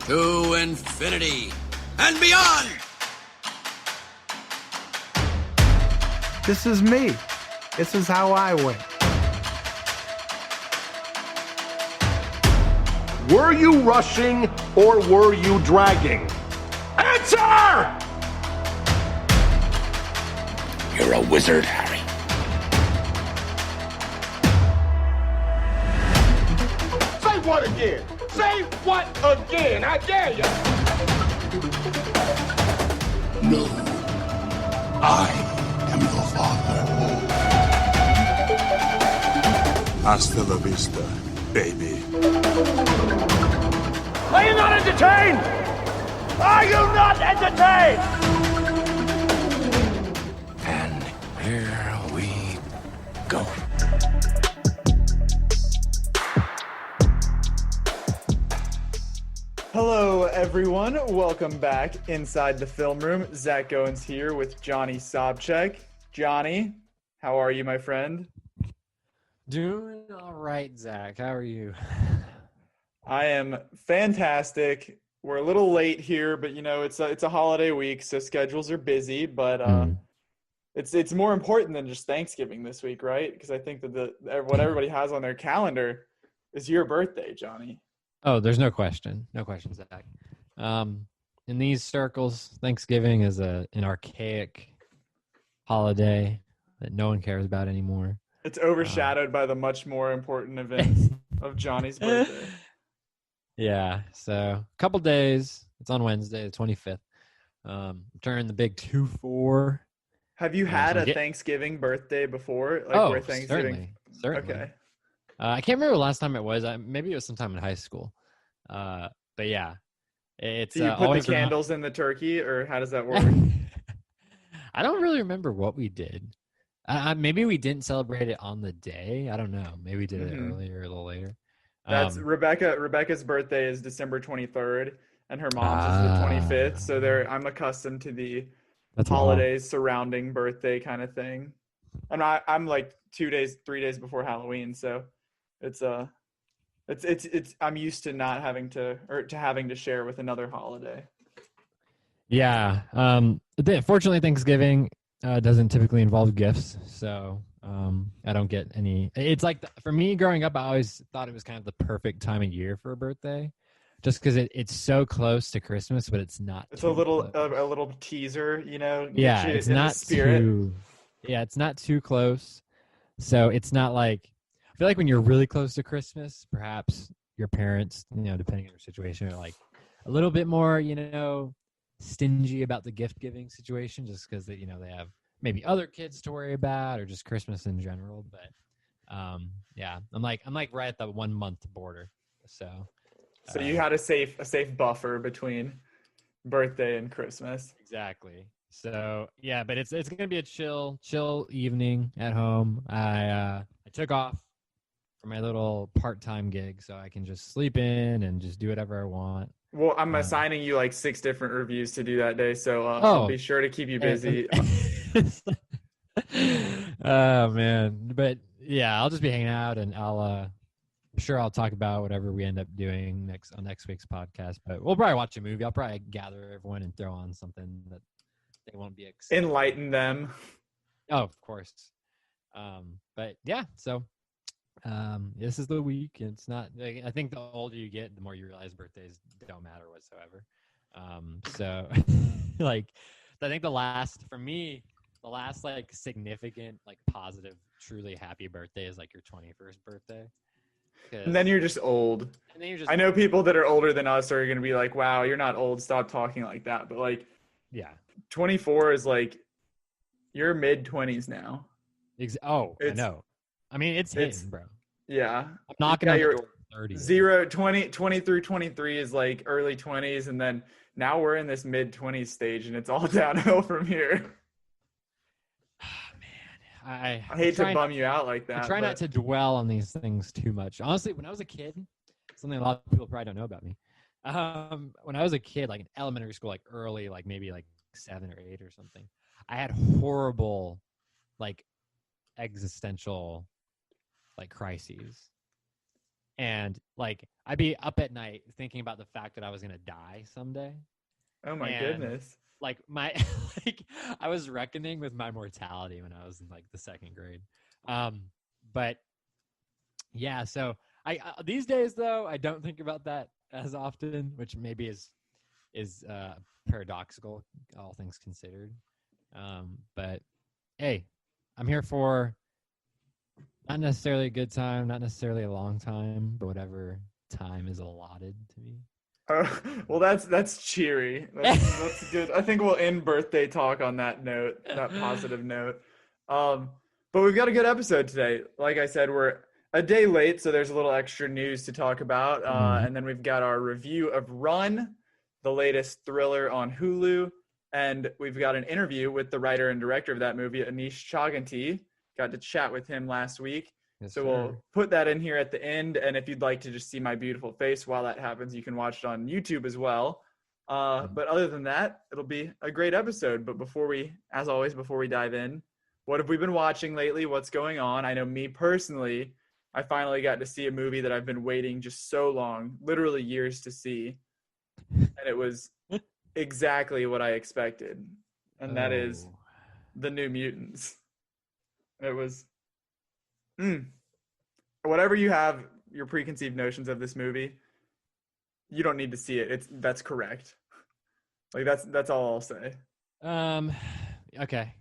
to infinity and beyond. This is me. This is how I win. Were you rushing or were you dragging? Answer! You're a wizard, Harry. Say what again? Say what again? I dare you. No, I am your father. Hasta la vista, baby. Are you not entertained? Are you not entertained? And here we go. Hello, everyone. Welcome back inside the film room. Zach Goins here with Johnny Sobchak. Johnny, how are you, my friend? Doing all right, Zach. How are you? I am fantastic. We're a little late here, but you know it's a holiday week, so schedules are busy. But it's more important than just Thanksgiving this week, right? Because I think that what everybody has on their calendar is your birthday, Johnny. Oh, there's no question. No question, Zach. In these circles, Thanksgiving is an archaic holiday that no one cares about anymore. It's overshadowed by the much more important events of Johnny's birthday. Yeah, so a couple days. It's on Wednesday, the 25th. Turning the big 2-4. Have you had a Thanksgiving birthday before? Where Thanksgiving? Certainly. Okay. I can't remember the last time it was. Maybe it was sometime in high school. But yeah, it's. Do you put the candles in the turkey, or how does that work? I don't really remember what we did. Maybe we didn't celebrate it on the day. I don't know. Maybe we did it earlier or a little later. That's Rebecca's birthday is December 23rd, and her mom's is the 25th. So I'm accustomed to the holidays surrounding birthday kind of thing. And I'm like 3 days before Halloween, so it's I'm used to not having to share with another holiday. Yeah. Fortunately, Thanksgiving doesn't typically involve gifts, so I don't get any. It's like for me growing up, I always thought it was kind of the perfect time of year for a birthday, just because it's so close to Christmas, but it's not. It's a little teaser, you know. Yeah, it's not too. Yeah, it's not too close, so it's not like. I feel like when you're really close to Christmas, perhaps your parents, depending on your situation, are like a little bit more, stingy about the gift giving situation, just because they have maybe other kids to worry about or just Christmas in general. But yeah, I'm like right at the 1 month border. So you had a safe buffer between birthday and Christmas. Exactly. So yeah, but it's gonna be a chill evening at home. I took off for my little part-time gig, so I can just sleep in and just do whatever I want. Well, I'm assigning you like 6 different reviews to do that day, so I'll be sure to keep you busy. Oh man, but yeah, I'll just be hanging out, and I'm sure I'll talk about whatever we end up doing on next week's podcast. But we'll probably watch a movie. I'll probably gather everyone and throw on something that they won't be excited. Enlighten them. Oh, of course. But yeah, so this is the week. It's not. I think the older you get, the more you realize birthdays don't matter whatsoever. So like, I think the last like significant, like positive, truly happy birthday is like your 21st birthday. And then you're just old. I know people that are older than us are going to be like, wow, you're not old. Stop talking like that. But like, yeah, 24 is like, you're mid-20s now. I know. I mean, it's hitting, bro. Yeah. I'm knocking on the door 30. 20 through 23 is like early 20s. And then now we're in this mid-20s stage, and it's all downhill from here. I hate to bum you out like that. I try not to dwell on these things too much. Honestly, when I was a kid, something a lot of people probably don't know about me. When I was a kid, like in elementary school, like early, like maybe like 7 or 8 or something, I had horrible, like existential, like crises. and like I'd be up at night thinking about the fact that I was gonna die someday. Oh my And, goodness. like my like I was reckoning with my mortality when I was in like the second grade. But yeah, so I these days though I don't think about that as often, which maybe is paradoxical, all things considered. But hey, I'm here for not necessarily a good time, not necessarily a long time, but whatever time is allotted to me. Well, that's cheery. That's good. I think we'll end birthday talk on that note, that positive note. But we've got a good episode today. Like I said, we're a day late, so there's a little extra news to talk about. And then we've got our review of Run, the latest thriller on Hulu. And we've got an interview with the writer and director of that movie, Aneesh Chaganty. Got to chat with him last week. Yes, so sir. we'll put that in here at the end. And if you'd like to just see my beautiful face while that happens, you can watch it on YouTube as well. But other than that, it'll be a great episode. But before we dive in, what have we been watching lately? What's going on? I know me personally, I finally got to see a movie that I've been waiting just so long, literally years to see. And it was exactly what I expected. And that is The New Mutants. It was, whatever you have, your preconceived notions of this movie, you don't need to see it. That's correct. Like that's all I'll say. Okay.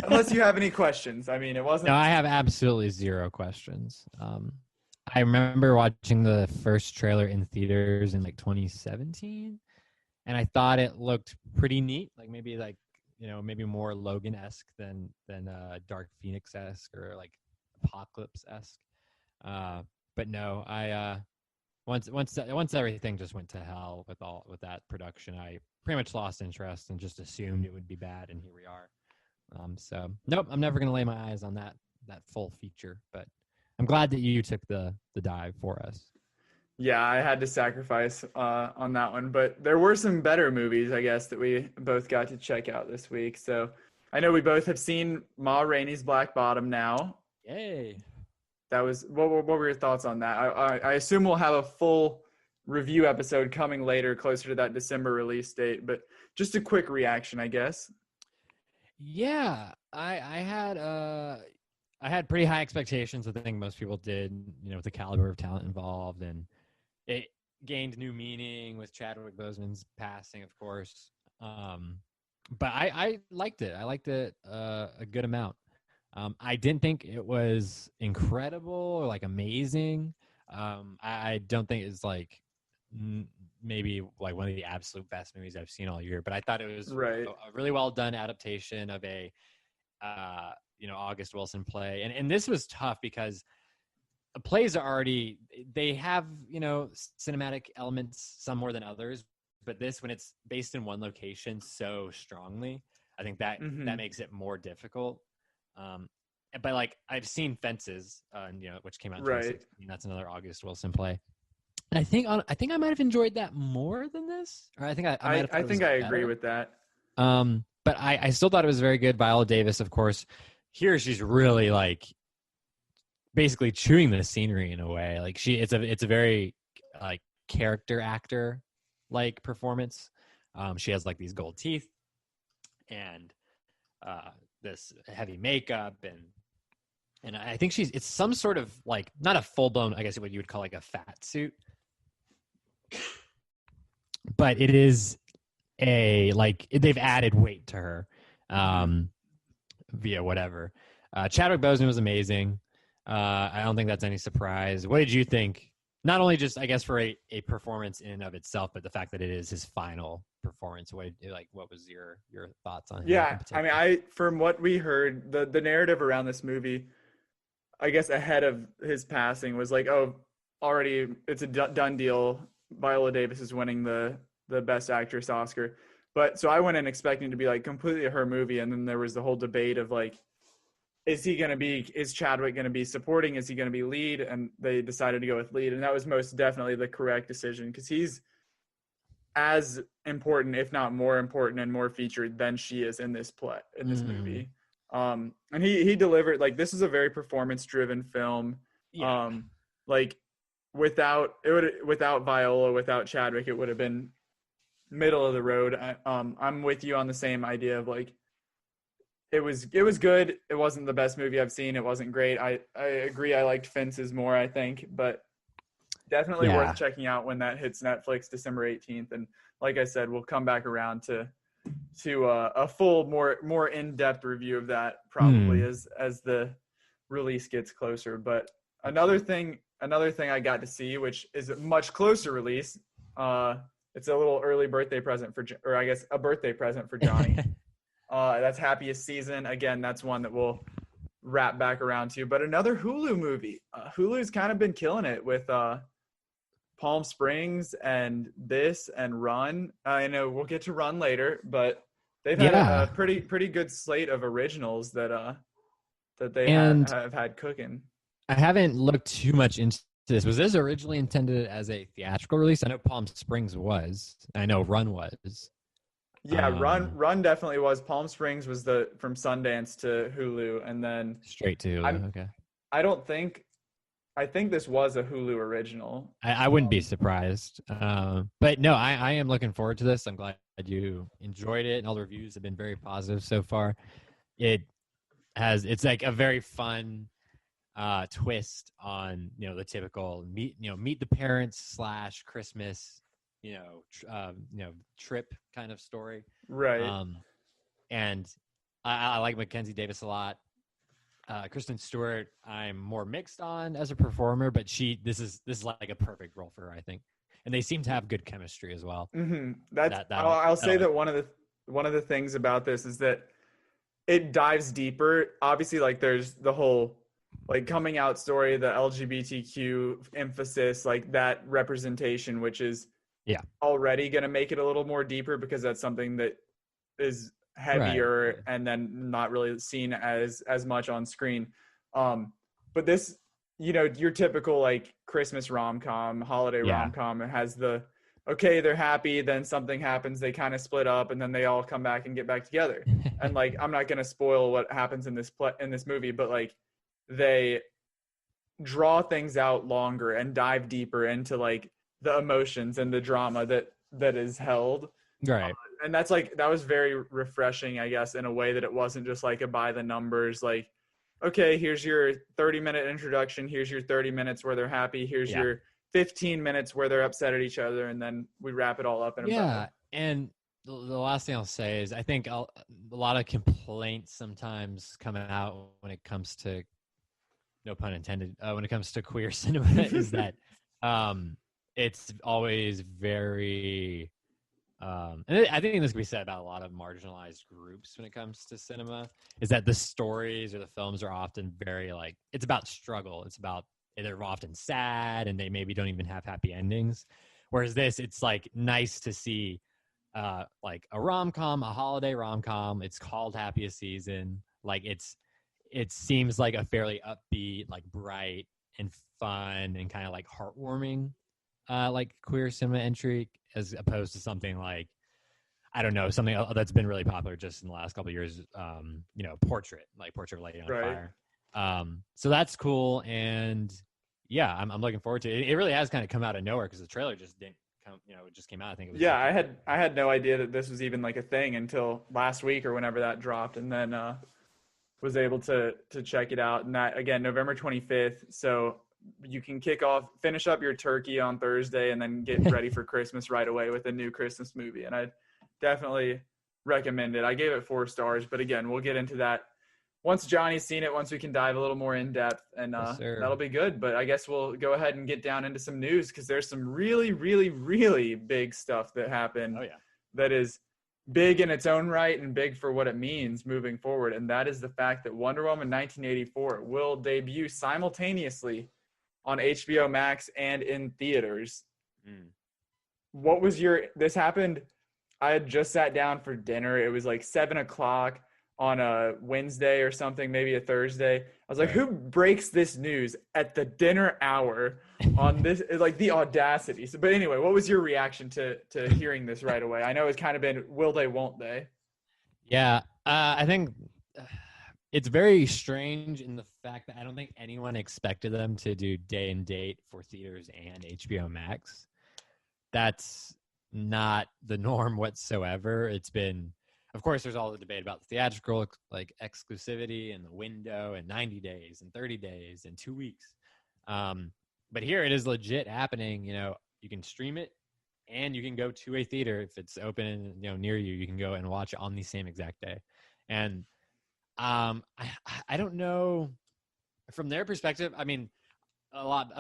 Unless you have any questions. I mean, it wasn't. No, I have absolutely zero questions. I remember watching the first trailer in theaters in like 2017, and I thought it looked pretty neat. Like maybe more Logan-esque than Dark Phoenix-esque or like Apocalypse-esque. But no, I once everything just went to hell with that production, I pretty much lost interest and just assumed it would be bad, and here we are. So nope, I'm never gonna lay my eyes on that full feature, but I'm glad that you took the dive for us. Yeah, I had to sacrifice on that one, but there were some better movies, I guess, that we both got to check out this week. So I know we both have seen Ma Rainey's Black Bottom now. Yay! That was what were your thoughts on that? I assume we'll have a full review episode coming later, closer to that December release date. But just a quick reaction, I guess. Yeah, I had pretty high expectations. I think most people did, with the caliber of talent involved, and it gained new meaning with Chadwick Boseman's passing, of course. But I liked it. I liked it a good amount. I didn't think it was incredible or like amazing. I don't think it's like maybe like one of the absolute best movies I've seen all year, but I thought it was a really well done adaptation of a August Wilson play. And this was tough because plays are already, they have, cinematic elements, some more than others, but this, when it's based in one location so strongly, I think that that makes it more difficult. But like I've seen Fences, which came out in 2016. That's another August Wilson play. And I think I might have enjoyed that more than this. Or I think I agree with that. But I still thought it was very good. Viola Davis, of course. Here she's really like basically chewing the scenery in a way. Like it's a very like character actor like performance. She has like these gold teeth and this heavy makeup and I think it's some sort of like not a full blown, I guess what you would call like a fat suit, but it is they've added weight to her via whatever. Chadwick Boseman was amazing. I don't think that's any surprise. What did you think? Not only just, I guess, for a performance in and of itself, but the fact that it is his final performance. What was your thoughts on him? Yeah, I mean, from what we heard, the narrative around this movie, I guess ahead of his passing, was like, oh, already it's a done deal. Viola Davis is winning the Best Actress Oscar. But so I went in expecting to be like completely her movie, and then there was the whole debate of like, is Chadwick going to be supporting? Is he going to be lead? And they decided to go with lead. And that was most definitely the correct decision because he's as important, if not more important and more featured than she is in this movie. And he delivered, like, this is a very performance driven film. Yeah. like without Viola, without Chadwick, it would have been middle of the road. I'm with you on the same idea of like it was good. It wasn't the best movie I've seen. It wasn't great. I agree. I liked Fences more, I think, but definitely worth checking out when that hits Netflix December 18th. And like I said, we'll come back around to a full, more in-depth review of that probably as the release gets closer. But another thing I got to see, which is a much closer release, it's a little early birthday present or I guess a birthday present for Johnny. That's Happiest Season. Again, that's one that we'll wrap back around to. But another Hulu movie. Hulu's kind of been killing it with Palm Springs and this and Run. I know we'll get to Run later, but they've had a pretty good slate of originals that they have had cooking. I haven't looked too much into this. Was this originally intended as a theatrical release? I know Palm Springs was. I know Run was. Yeah, Run definitely was. Palm Springs was from Sundance to Hulu, and then straight to Hulu. Okay. I think this was a Hulu original. I wouldn't be surprised. But no, I am looking forward to this. I'm glad you enjoyed it, and all the reviews have been very positive so far. It's like a very fun twist on the typical meet the parents / Christmas trip kind of story, right? And I like Mackenzie Davis a lot. Kristen Stewart, I'm more mixed on as a performer, but this is like a perfect role for her, I think. And they seem to have good chemistry as well. Mm-hmm. I'll say that one of the things about this is that it dives deeper. Obviously, like there's the whole like coming out story, the LGBTQ emphasis, like that representation, which is already going to make it a little more deeper because that's something that is heavier and then not really seen as much on screen. But this, your typical like Christmas rom-com, holiday rom-com, it has they're happy, then something happens, they kind of split up, and then they all come back and get back together. And like, I'm not going to spoil what happens in this movie, but like they draw things out longer and dive deeper into like the emotions and the drama that is held. Right. And that was very refreshing, I guess, in a way that it wasn't just like a by the numbers, like, okay, here's your 30-minute introduction. Here's your 30 minutes where they're happy. Here's your 15 minutes where they're upset at each other. And then we wrap it all up. And the last thing I'll say is I think a lot of complaints sometimes come out when it comes to, no pun intended, when it comes to queer cinema is that it's always very... and I think this can be said about a lot of marginalized groups when it comes to cinema, is that the stories or the films are often very like, it's about struggle. It's about, they're often sad and they maybe don't even have happy endings. Whereas this, it's like nice to see like a rom-com, a holiday rom-com. It's called Happiest Season. Like it seems like a fairly upbeat, like bright and fun and kind of like heartwarming like queer cinema entry, as opposed to something like, I don't know, something that's been really popular just in the last couple of years, Portrait of a Lady on Fire. So that's cool. And yeah, I'm looking forward to it. It really has kind of come out of nowhere because the trailer just didn't come, it just came out. I think it was. Yeah, I had no idea that this was even like a thing until last week or whenever that dropped. And then was able to check it out. And that, again, November 25th. So you can finish up your turkey on Thursday and then get ready for Christmas right away with a new Christmas movie. And I definitely recommend it. I gave it 4 stars, but again, we'll get into that once Johnny's seen it, once we can dive a little more in depth, and that'll be good. But I guess we'll go ahead and get down into some news because there's some really, really, really big stuff that happened. Oh, yeah. That is big in its own right and big for what it means moving forward. And that is the fact that Wonder Woman 1984 will debut simultaneously on HBO Max and in theaters. What was this happened, I had just sat down for dinner. It was like 7:00 on a Wednesday or something, maybe a Thursday. I was like, who breaks this news at the dinner hour on this? Like the audacity. But anyway, what was your reaction to hearing this right away? I know it's kind of been, will they, won't they? Yeah. I think it's very strange in the fact that I don't think anyone expected them to do day and date for theaters and HBO Max. That's not the norm whatsoever. It's been, of course, there's all the debate about the theatrical like exclusivity and the window and 90 days and 30 days and 2 weeks. But here it is legit happening. You know, you can stream it and you can go to a theater if it's open, you know, near you. You can go and watch it on the same exact day. And I don't know from their perspective. I mean, a lot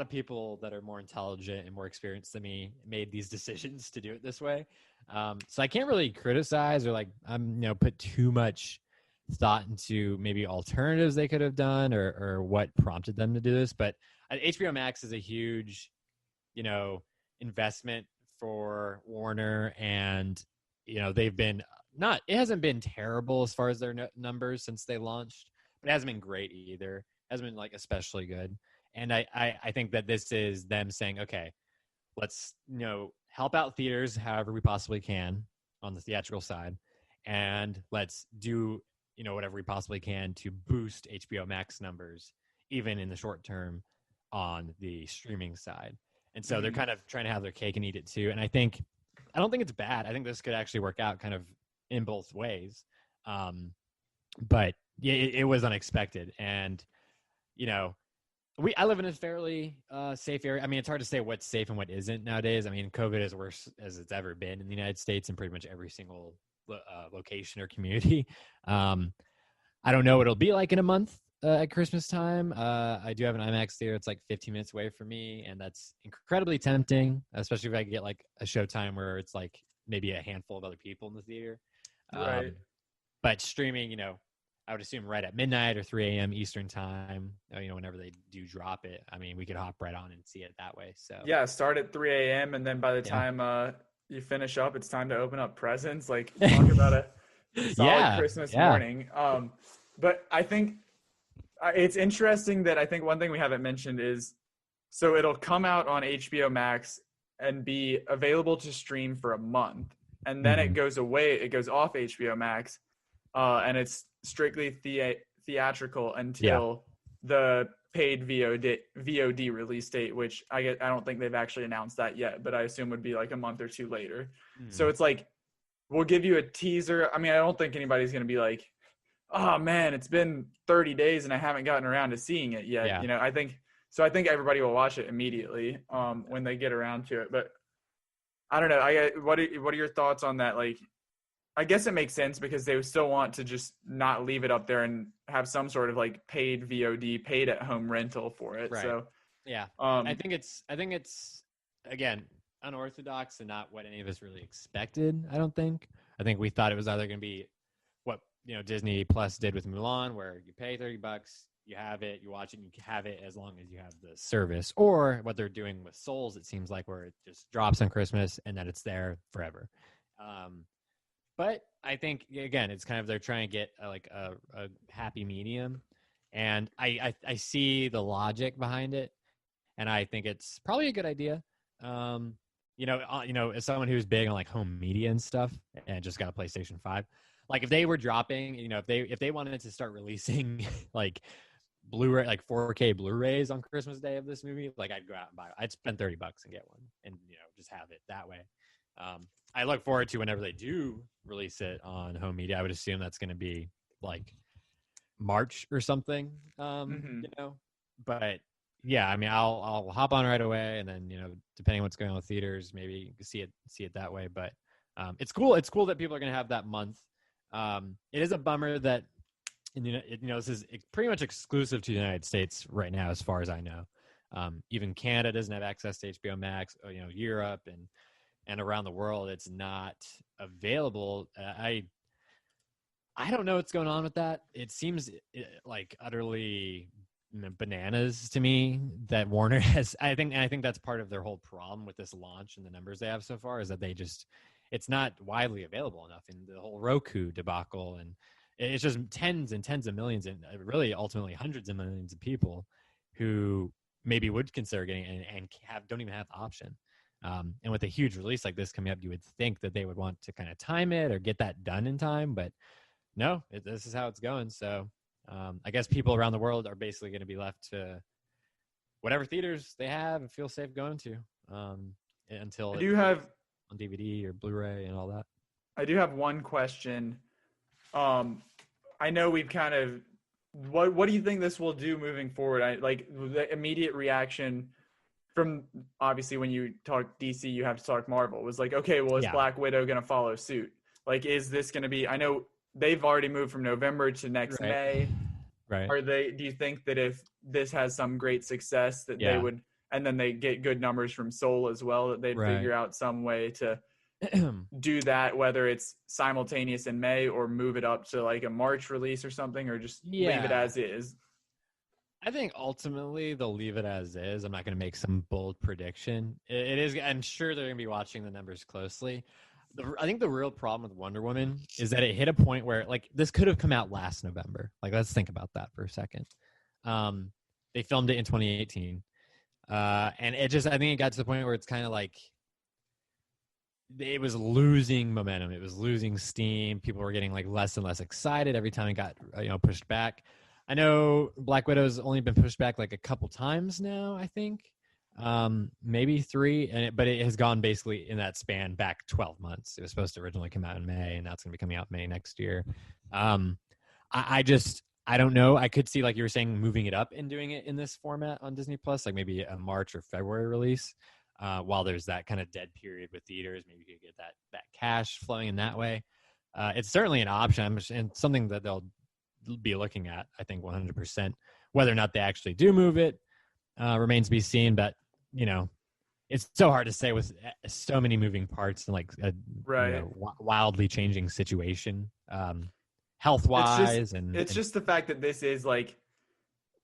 of people that are more intelligent and more experienced than me made these decisions to do it this way. So I can't really criticize or like put too much thought into maybe alternatives they could have done or what prompted them to do this. But HBO Max is a huge, investment for Warner, and they've been it hasn't been terrible as far as their numbers since they launched, but it hasn't been great either. It hasn't been like especially good. And I think that this is them saying, okay, let's, help out theaters however we possibly can on the theatrical side. And let's do, whatever we possibly can to boost HBO Max numbers, even in the short term on the streaming side. And so they're kind of trying to have their cake and eat it too. And I don't think it's bad. I think this could actually work out kind of in both ways. But yeah, it was unexpected. And, I live in a fairly safe area. I mean, it's hard to say what's safe and what isn't nowadays. I mean, COVID is worse as it's ever been in the United States in pretty much every single location or community. I don't know what it'll be like in a month at Christmas time. I do have an IMAX theater. It's like 15 minutes away from me, and that's incredibly tempting, especially if I can get like a showtime where it's like maybe a handful of other people in the theater. Right. But streaming, I would assume right at midnight or 3 a.m. Eastern time, whenever they do drop it. I mean, we could hop right on and see it that way. So yeah, start at 3 a.m. and then by the time you finish up, it's time to open up presents. Like, talk about a solid Christmas morning. But I think it's interesting that I think one thing we haven't mentioned is, so it'll come out on HBO Max and be available to stream for a month, and then it goes away. It goes off HBO Max, and it's strictly theatrical until the paid VOD release date, which I don't think they've actually announced that yet, but I assume would be like a month or two later. So it's like, we'll give you a teaser. I mean, I don't think anybody's going to be like, oh man, it's been 30 days and I haven't gotten around to seeing it yet. Yeah. I think everybody will watch it immediately when they get around to it. But I don't know. What are your thoughts on that? Like, I guess it makes sense because they still want to just not leave it up there and have some sort of like paid VOD, paid at home rental for it. Right. So yeah, I think it's again unorthodox and not what any of us really expected. I think we thought it was either going to be what Disney Plus did with Mulan, where you pay $30, you have it, you watch it, and you have it as long as you have the service, or what they're doing with Souls. It seems like where it just drops on Christmas and then it's there forever. But I think, again, it's kind of they're trying to get a happy medium. And I see the logic behind it. And I think it's probably a good idea. As someone who's big on like home media and stuff and just got a PlayStation 5, like if they were dropping, if they wanted to start releasing like Blu-ray, like 4K Blu-rays on Christmas Day of this movie, like I'd go out and buy it. I'd spend $30 and get one and, just have it that way. I look forward to whenever they do release it on home media. I would assume that's going to be like March or something, But yeah, I mean, I'll hop on right away, and then depending on what's going on with theaters, maybe see it that way. But it's cool. It's cool that people are going to have that month. It is a bummer that this is pretty much exclusive to the United States right now, as far as I know. Even Canada doesn't have access to HBO Max. Europe and around the world, it's not available. I don't know what's going on with that. It seems like utterly bananas to me that Warner has. I think that's part of their whole problem with this launch and the numbers they have so far is that it's not widely available enough. And the whole Roku debacle, and it's just tens and tens of millions, and really ultimately hundreds of millions of people who maybe would consider getting it and don't even have the option. And with a huge release like this coming up, you would think that they would want to kind of time it or get that done in time, but this is how it's going. So I guess people around the world are basically going to be left to whatever theaters they have and feel safe going to until I do have on DVD or Blu-ray and all that. I do have one question. I know we've kind of what do you think this will do moving forward? The immediate reaction from obviously when you talk DC, you have to talk Marvel. Was like, okay, well, is Black Widow going to follow suit? Like, is this going to be? I know they've already moved from November to next May. Right. Do you think that if this has some great success that they would, and then they get good numbers from Soul as well, that they'd figure out some way to do that, whether it's simultaneous in May or move it up to like a March release or something, or just leave it as is? I think ultimately they'll leave it as is. I'm not going to make some bold prediction. It is. I'm sure they're going to be watching the numbers closely. I think the real problem with Wonder Woman is that it hit a point where like this could have come out last November. Like, let's think about that for a second. They filmed it in 2018. And I think it got to the point where it's kind of like it was losing momentum. It was losing steam. People were getting like less and less excited every time it got, pushed back. I know Black Widow's only been pushed back like a couple times now, I think. Maybe 3, but it has gone basically in that span back 12 months. It was supposed to originally come out in May, and now it's going to be coming out May next year. I don't know. I could see, like you were saying, moving it up and doing it in this format on Disney Plus, like maybe a March or February release, while there's that kind of dead period with theaters. Maybe you could get that cash flowing in that way. It's certainly an option and something that they'll be looking at, I think 100%. Whether or not they actually do move it remains to be seen, but it's so hard to say with so many moving parts and like a wildly changing situation health-wise. It's just the fact that this is like,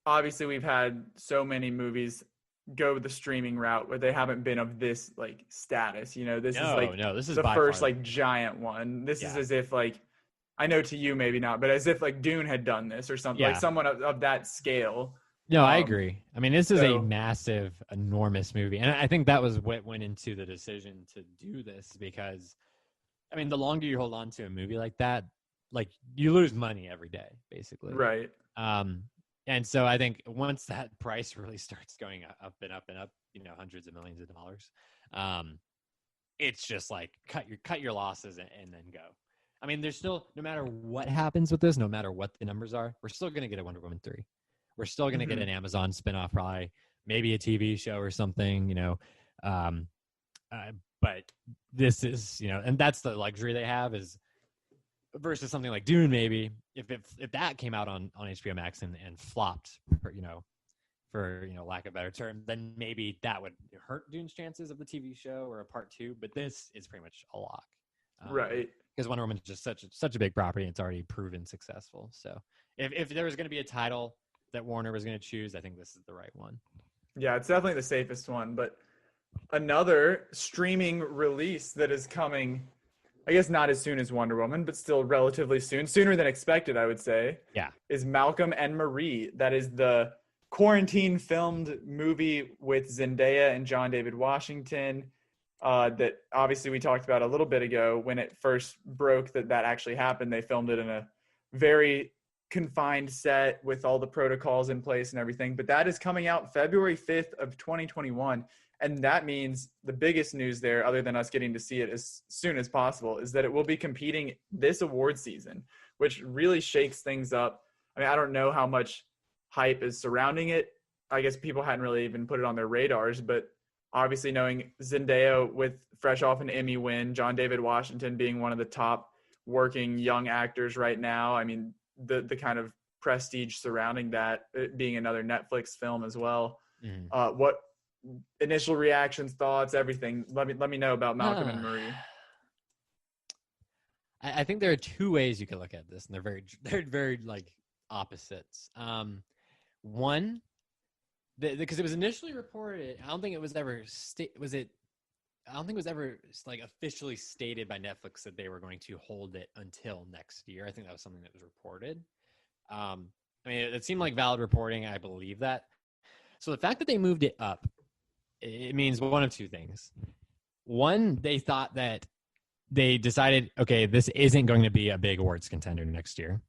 obviously we've had so many movies go the streaming route where they haven't been of this like status. This is the first like giant one. This is as if like, I know to you maybe not, but as if like Dune had done this or something, like someone of that scale. No, I agree. I mean, this is a massive, enormous movie. And I think that was what went into the decision to do this, because, I mean, the longer you hold on to a movie like that, like you lose money every day, basically. Right. And so I think once that price really starts going up and up and up, hundreds of millions of dollars, it's just like cut your losses and then go. I mean, there's still, no matter what happens with this, no matter what the numbers are, we're still going to get a Wonder Woman 3. We're still going to get an Amazon spinoff, probably, maybe a TV show or something, but this is, and that's the luxury they have, is versus something like Dune, maybe if that came out on HBO Max and flopped, for lack of a better term, then maybe that would hurt Dune's chances of the TV show or a part 2. But this is pretty much a lock, right? Because Wonder Woman is just such a big property, and it's already proven successful. So if there was going to be a title that Warner was going to choose, I think this is the right one. Yeah, it's definitely the safest one. But another streaming release that is coming, I guess not as soon as Wonder Woman, but still relatively soon, sooner than expected, I would say, is Malcolm and Marie. That is the quarantine filmed movie with Zendaya and John David Washington, that obviously we talked about a little bit ago when it first broke that actually happened. They filmed it in a very confined set with all the protocols in place and everything, but that is coming out February 5th of 2021. And that means the biggest news there, other than us getting to see it as soon as possible, is that it will be competing this award season, which really shakes things up. I mean, I don't know how much hype is surrounding it. I guess people hadn't really even put it on their radars, but obviously knowing Zendaya with fresh off an Emmy win, John David Washington being one of the top working young actors right now. I mean, the kind of prestige surrounding that, it being another Netflix film as well. What initial reactions, thoughts, everything? Let me know about Malcolm and Marie. I think there are two ways you can look at this, and they're very like opposites. One, because it was initially reported, I don't think it was ever like officially stated by Netflix that they were going to hold it until next year. I think that was something that was reported. I mean, it seemed like valid reporting. I believe that. So the fact that they moved it up, it means one of two things. One, they thought that they decided, okay, this isn't going to be a big awards contender next year.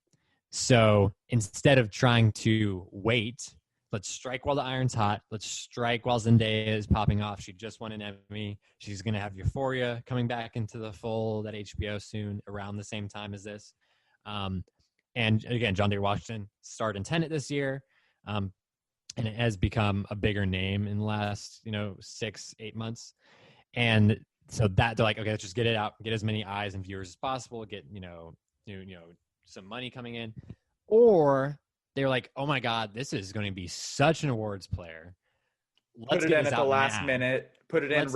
So instead of trying to wait, let's strike while the iron's hot. Let's strike while Zendaya is popping off. She just won an Emmy. She's going to have Euphoria coming back into the fold at HBO soon, around the same time as this. And again, John David Washington starred in Tenet this year. And it has become a bigger name in the last, 6-8 months. And so that they're like, okay, let's just get it out, get as many eyes and viewers as possible, get, some money coming in. Or they're like, oh my God, this is going to be such an awards player. Let's put it in at the last minute. Put it in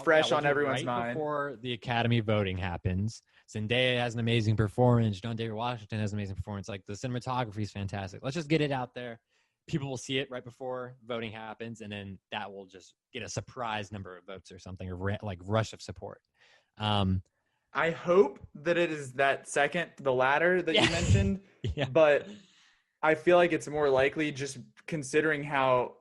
fresh on everyone's mind. Before the Academy voting happens. Zendaya has an amazing performance. John David Washington has an amazing performance. Like, the cinematography is fantastic. Let's just get it out there. People will see it right before voting happens, and then that will just get a surprise number of votes or something, or like rush of support. I hope that it is that second, the latter that you mentioned, but I feel like it's more likely, just considering how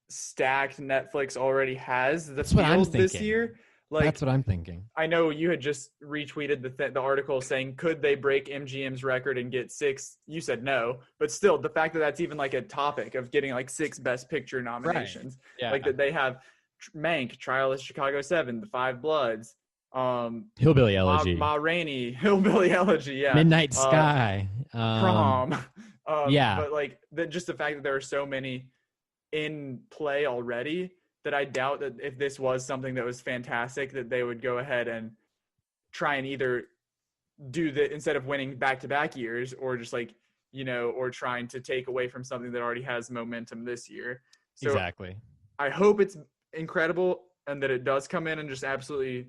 stacked Netflix already has the field this year. Like, that's what I'm thinking. I know you had just retweeted the article saying, could they break MGM's record and get 6? You said no, but still, the fact that that's even like a topic of getting like 6 Best Picture nominations, like that they have Mank, Trial of Chicago 7, The Five Bloods, Hillbilly Elegy, Ma Rainey, Hillbilly Elegy, Midnight Sky, Prom, but like just the fact that there are so many in play already, that I doubt that if this was something that was fantastic, that they would go ahead and try and either do the, instead of winning back-to-back years, or just like, or trying to take away from something that already has momentum this year. So exactly. I hope it's incredible and that it does come in and just absolutely,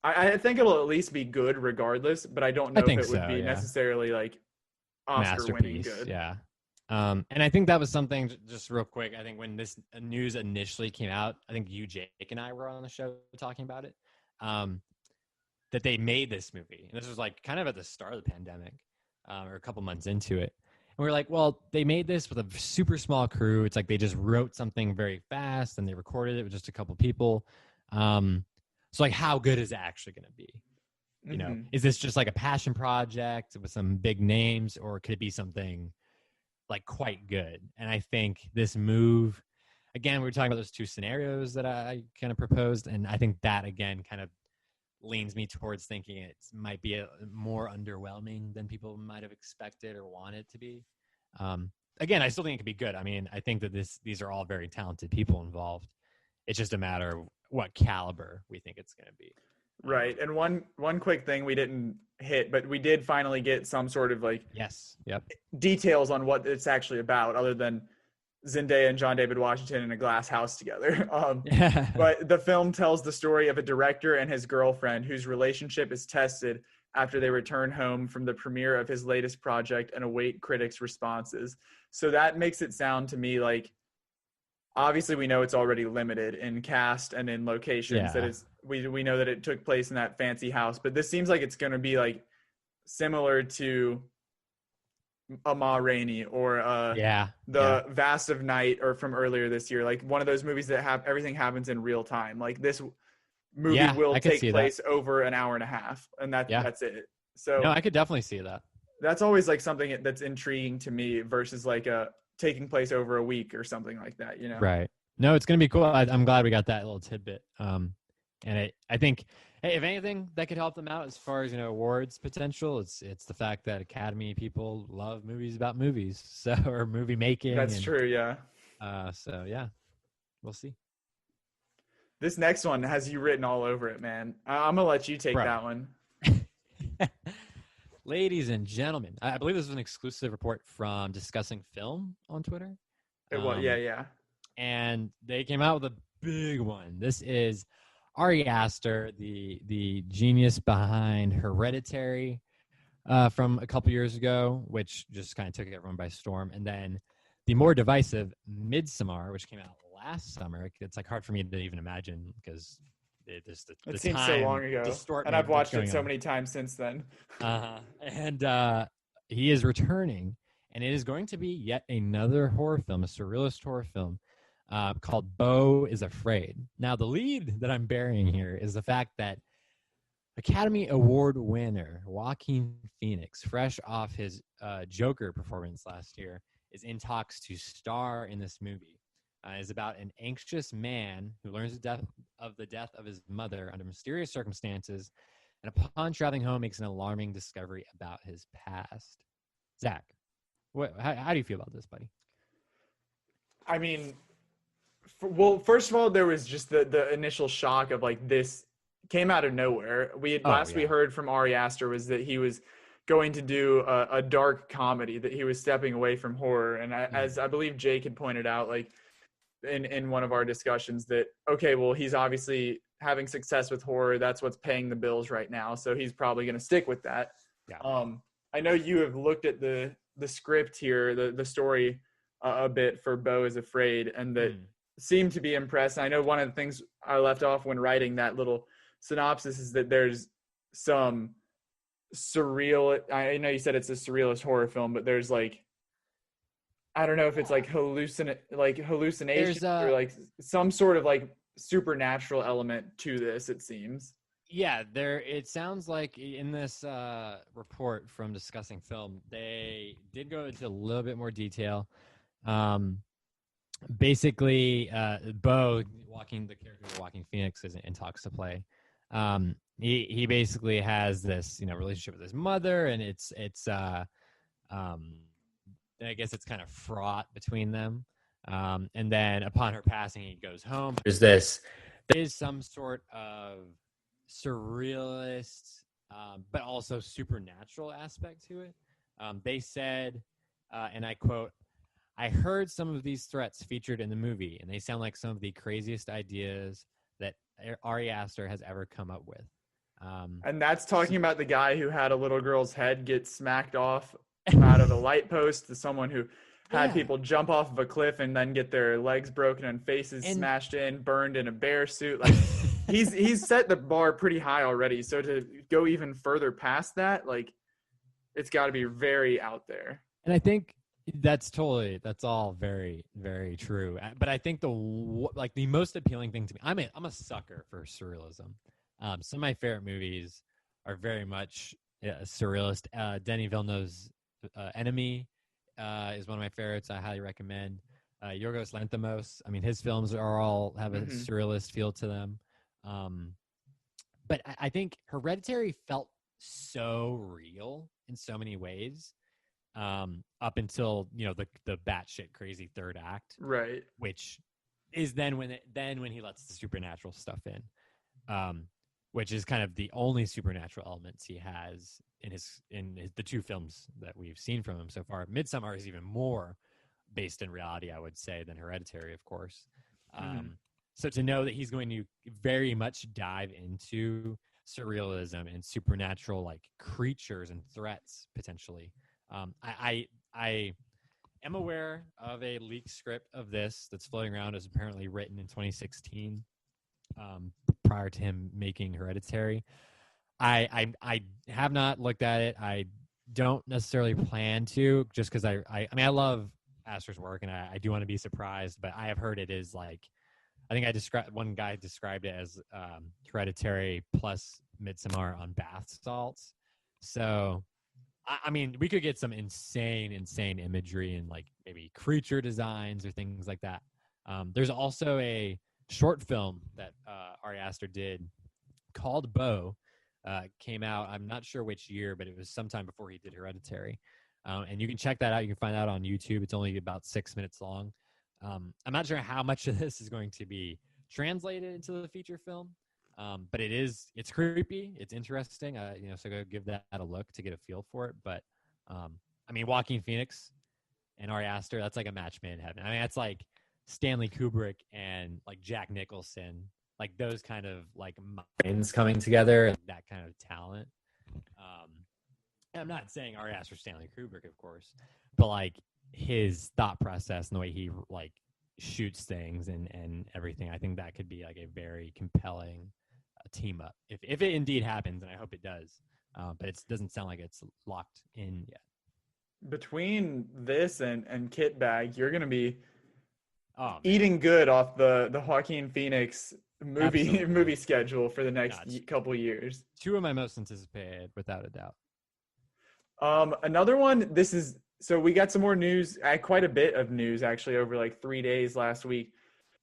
I think it'll at least be good regardless, but I don't know if it would be necessarily like Oscar winning good. Yeah. And I think that was something, just real quick, I think when this news initially came out, I think you, Jake, and I were on the show talking about it, that they made this movie. And this was like kind of at the start of the pandemic, or a couple months into it. And we were like, well, they made this with a super small crew. It's like they just wrote something very fast and they recorded it with just a couple people. So like, how good is it actually going to be? Is this just like a passion project with some big names, or could it be something like quite good? And I think this move, again, we were talking about those 2 scenarios that I kind of proposed, and I think that again kind of leans me towards thinking it might be a more underwhelming than people might have expected or wanted to be. Again, I still think it could be good. I mean, I think that these are all very talented people involved. It's just a matter of what caliber we think it's going to be. Right. And one quick thing we didn't hit, but we did finally get some sort of like details on what it's actually about, other than Zendaya and John David Washington in a glass house together. But the film tells the story of a director and his girlfriend whose relationship is tested after they return home from the premiere of his latest project and await critics' responses. So that makes it sound to me like, obviously we know it's already limited in cast and in locations, that it's, we know that it took place in that fancy house, but this seems like it's going to be like similar to a Ma Rainey or Vast of Night, or from earlier this year, like one of those movies that have everything happens in real time. Like this movie will take place over an hour and a half, and that's it. So no, I could definitely see that. That's always like something that's intriguing to me versus like taking place over a week or something like that, Right. No, it's going to be cool. I'm glad we got that little tidbit. And I think, hey, if anything that could help them out as far as, awards potential, it's the fact that Academy people love movies about movies, or movie making. That's true. Yeah. So yeah, we'll see. This next one has you written all over it, man. I'm gonna let you take that one. Ladies and gentlemen, I believe this is an exclusive report from Discussing Film on Twitter. It was, yeah. And they came out with a big one. This is Ari Aster, the genius behind Hereditary from a couple years ago, which just kind of took everyone by storm. And then the more divisive Midsommar, which came out last summer. It's like hard for me to even imagine, because it seems so long ago, and I've watched it so many times since then. And he is returning, and it is going to be yet another horror film, a surrealist horror film called Beau is Afraid. Now, the lead that I'm burying here is the fact that Academy Award winner Joaquin Phoenix, fresh off his Joker performance last year, is in talks to star in this movie. It's about an anxious man who learns the death of his mother under mysterious circumstances, and upon traveling home, makes an alarming discovery about his past. Zach, how do you feel about this, buddy? I mean, well, first of all, there was just the initial shock of like this came out of nowhere. We heard from Ari Aster was that he was going to do a dark comedy, that he was stepping away from horror. And as I believe Jake had pointed out, like in one of our discussions, that, okay, well, he's obviously having success with horror. That's what's paying the bills right now. So he's probably going to stick with that. Yeah. I know you have looked at the script here, the story a bit for Beau is Afraid, and that seemed to be impressed. I know one of the things I left off when writing that little synopsis is that there's some surreal, I know you said it's a surrealist horror film, but there's like, I don't know if it's like hallucination or like some sort of like supernatural element to this, it seems. Yeah, it sounds like in this report from Discussing Film, they did go into a little bit more detail. Basically, Beau, the character of Joaquin Phoenix, is in talks to play. He basically has this, relationship with his mother, and it's I guess it's kind of fraught between them. And then upon her passing, he goes home. There is some sort of surrealist, but also supernatural aspect to it. They said, and I quote, "I heard some of these threats featured in the movie, and they sound like some of the craziest ideas that Ari Aster has ever come up with." And that's talking about the guy who had a little girl's head get smacked off out of a light post to someone who had people jump off of a cliff and then get their legs broken and faces smashed in, burned in a bear suit. Like he's set the bar pretty high already. So to go even further past that, like it's got to be very out there. And I think that's all very, very true. But I think the most appealing thing to me, I'm a sucker for surrealism. Some of my favorite movies are very much surrealist. Denis Villeneuve's Enemy is one of my favorites. I highly recommend. Yorgos Lanthimos. I mean, his films have a surrealist feel to them. But I think Hereditary felt so real in so many ways. Up until the batshit crazy third act, right? Which is then when he lets the supernatural stuff in, which is kind of the only supernatural elements he has in the two films that we've seen from him so far. Midsommar is even more based in reality, I would say, than Hereditary, of course. So to know that he's going to very much dive into surrealism and supernatural like creatures and threats potentially. I am aware of a leaked script of this that's floating around as apparently written in 2016, prior to him making Hereditary. I have not looked at it. I don't necessarily plan to, just because I love Aster's work and I do want to be surprised, but I have heard it is like, I think one guy described it as Hereditary plus Midsommar on bath salts. So I mean, we could get some insane imagery and like maybe creature designs or things like that. There's also a short film that Ari Aster did called Beau. Came out, I'm not sure which year, but it was sometime before he did Hereditary. And you can check that out. You can find that on YouTube. It's only about 6 minutes long. I'm not sure how much of this is going to be translated into the feature film. But it's creepy. It's interesting. So go give that a look to get a feel for it. But, Joaquin Phoenix and Ari Aster, that's like a match made in heaven. I mean, that's like Stanley Kubrick and like Jack Nicholson, like those kind of like minds coming together and that kind of talent. And I'm not saying Ari Aster, Stanley Kubrick, of course, but like his thought process and the way he like shoots things and everything. I think that could be like a very compelling team up if it indeed happens, and I hope it does, but it doesn't sound like it's locked in yet. Between this and Kit Bag, you're gonna be eating good off the Joaquin Phoenix movie schedule for the next couple years. 2 of my most anticipated, without a doubt. Another one. So we got some more news. Quite a bit of news actually over like 3 days last week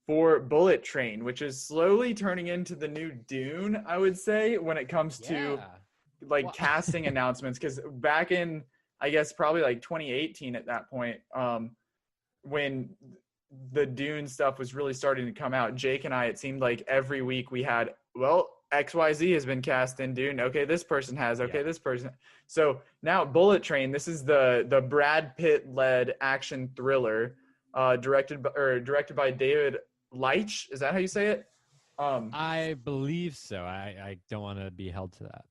for Bullet Train, which is slowly turning into the new Dune, I would say, when it comes to like casting announcements. Because back in, I guess, probably like 2018 at that point, when the Dune stuff was really starting to come out, Jake and I, it seemed like every week we had, well, XYZ has been cast in Dune. Okay, this person has. Okay, this person. So now Bullet Train, this is the Brad Pitt-led action thriller, directed by David Leitch. Is that how you say it? I believe so. I don't want to be held to that.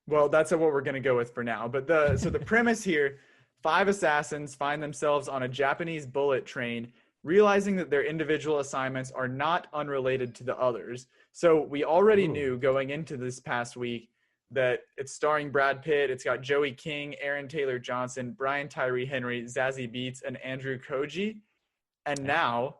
Well, that's what we're going to go with for now. But the premise here, 5 assassins find themselves on a Japanese bullet train, realizing that their individual assignments are not unrelated to the others. So we already knew going into this past week that it's starring Brad Pitt. It's got Joey King, Aaron Taylor Johnson, Brian Tyree Henry, Zazie Beetz, and Andrew Koji. And now,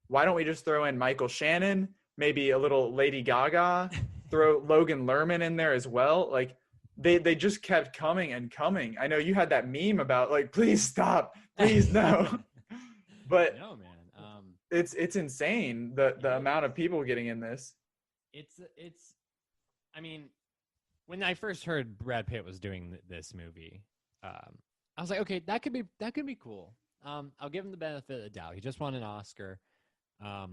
why don't we just throw in Michael Shannon, maybe a little Lady Gaga, throw Logan Lerman in there as well? Like, they just kept coming and coming. I know you had that meme about like, please stop, please no. But no, man. It's insane the amount of people getting in this. It's I mean, when I first heard Brad Pitt was doing this movie, I was like, okay, that could be cool. I'll give him the benefit of the doubt. He just won an Oscar. I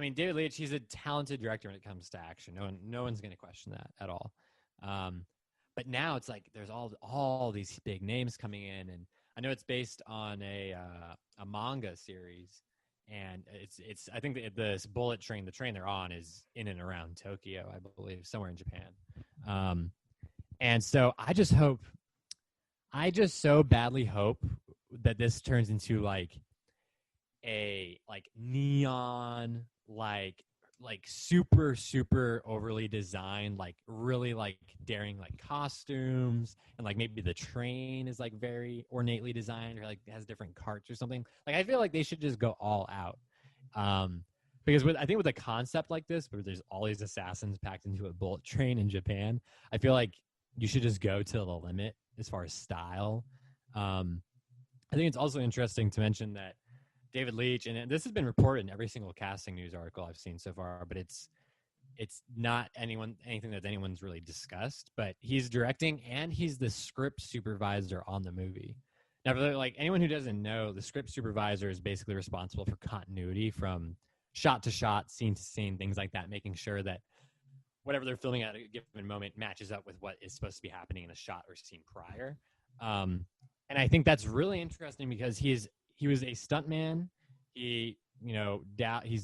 mean, David Leitch, he's a talented director when it comes to action. No one's going to question that at all. But now it's like there's all these big names coming in, and I know it's based on a manga series, and it's I think this Bullet Train, the train they're on, is in and around Tokyo, I believe, somewhere in Japan. And so I just so badly hope that this turns into like a neon super overly designed, like really like daring like costumes, and like maybe the train is like very ornately designed or like has different carts or something. Like I feel like they should just go all out, because I think with a concept like this where there's all these assassins packed into a bullet train in Japan, I feel like you should just go to the limit as far as style. I think it's also interesting to mention that David Leitch, and this has been reported in every single casting news article I've seen so far, but it's not anything that anyone's really discussed, but he's directing and he's the script supervisor on the movie. Now, for like anyone who doesn't know, the script supervisor is basically responsible for continuity from shot to shot, scene to scene, things like that, making sure that whatever they're filming at a given moment matches up with what is supposed to be happening in a shot or scene prior. And I think that's really interesting because he was a stuntman. He's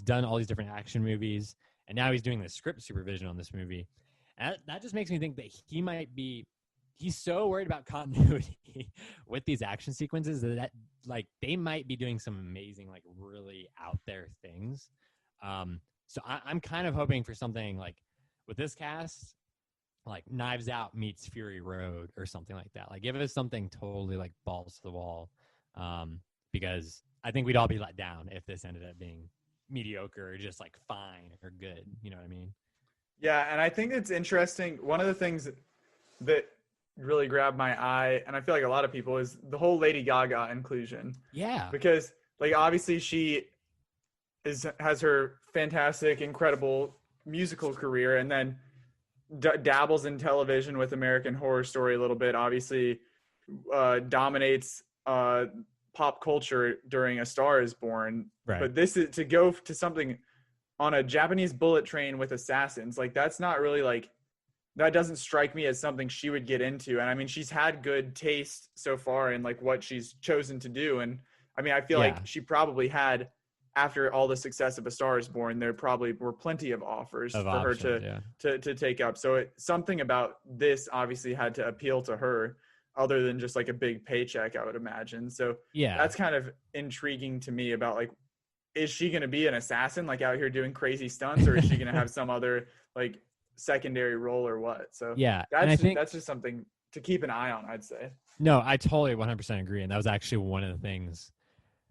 done all these different action movies, and now he's doing the script supervision on this movie. And that just makes me think that he's so worried about continuity with these action sequences that like they might be doing some amazing, like really out there things. So I'm kind of hoping for something like with this cast, like Knives Out meets Fury Road or something like that. Like give us something totally like balls to the wall. Because I think we'd all be let down if this ended up being mediocre or just like fine or good. You know what I mean? Yeah, and I think it's interesting. One of the things that really grabbed my eye, and I feel like a lot of people, is the whole Lady Gaga inclusion. Yeah. Because like obviously she has her fantastic, incredible musical career, and then dabbles in television with American Horror Story a little bit. Obviously, dominates pop culture during A Star Is Born. Right. But this is to go to something on a Japanese bullet train with assassins. Like that's not really like, that doesn't strike me as something she would get into. And I mean, she's had good taste so far in like what she's chosen to do. And I mean, I feel like she probably had, after all the success of A Star Is Born, there probably were plenty of offers for her to take up. So something about this obviously had to appeal to her, other than just like a big paycheck, I would imagine. So that's kind of intriguing to me about like, is she going to be an assassin like out here doing crazy stunts, or is she going to have some other like secondary role or what? So that's just something to keep an eye on, I'd say. No, I totally 100% agree. And that was actually one of the things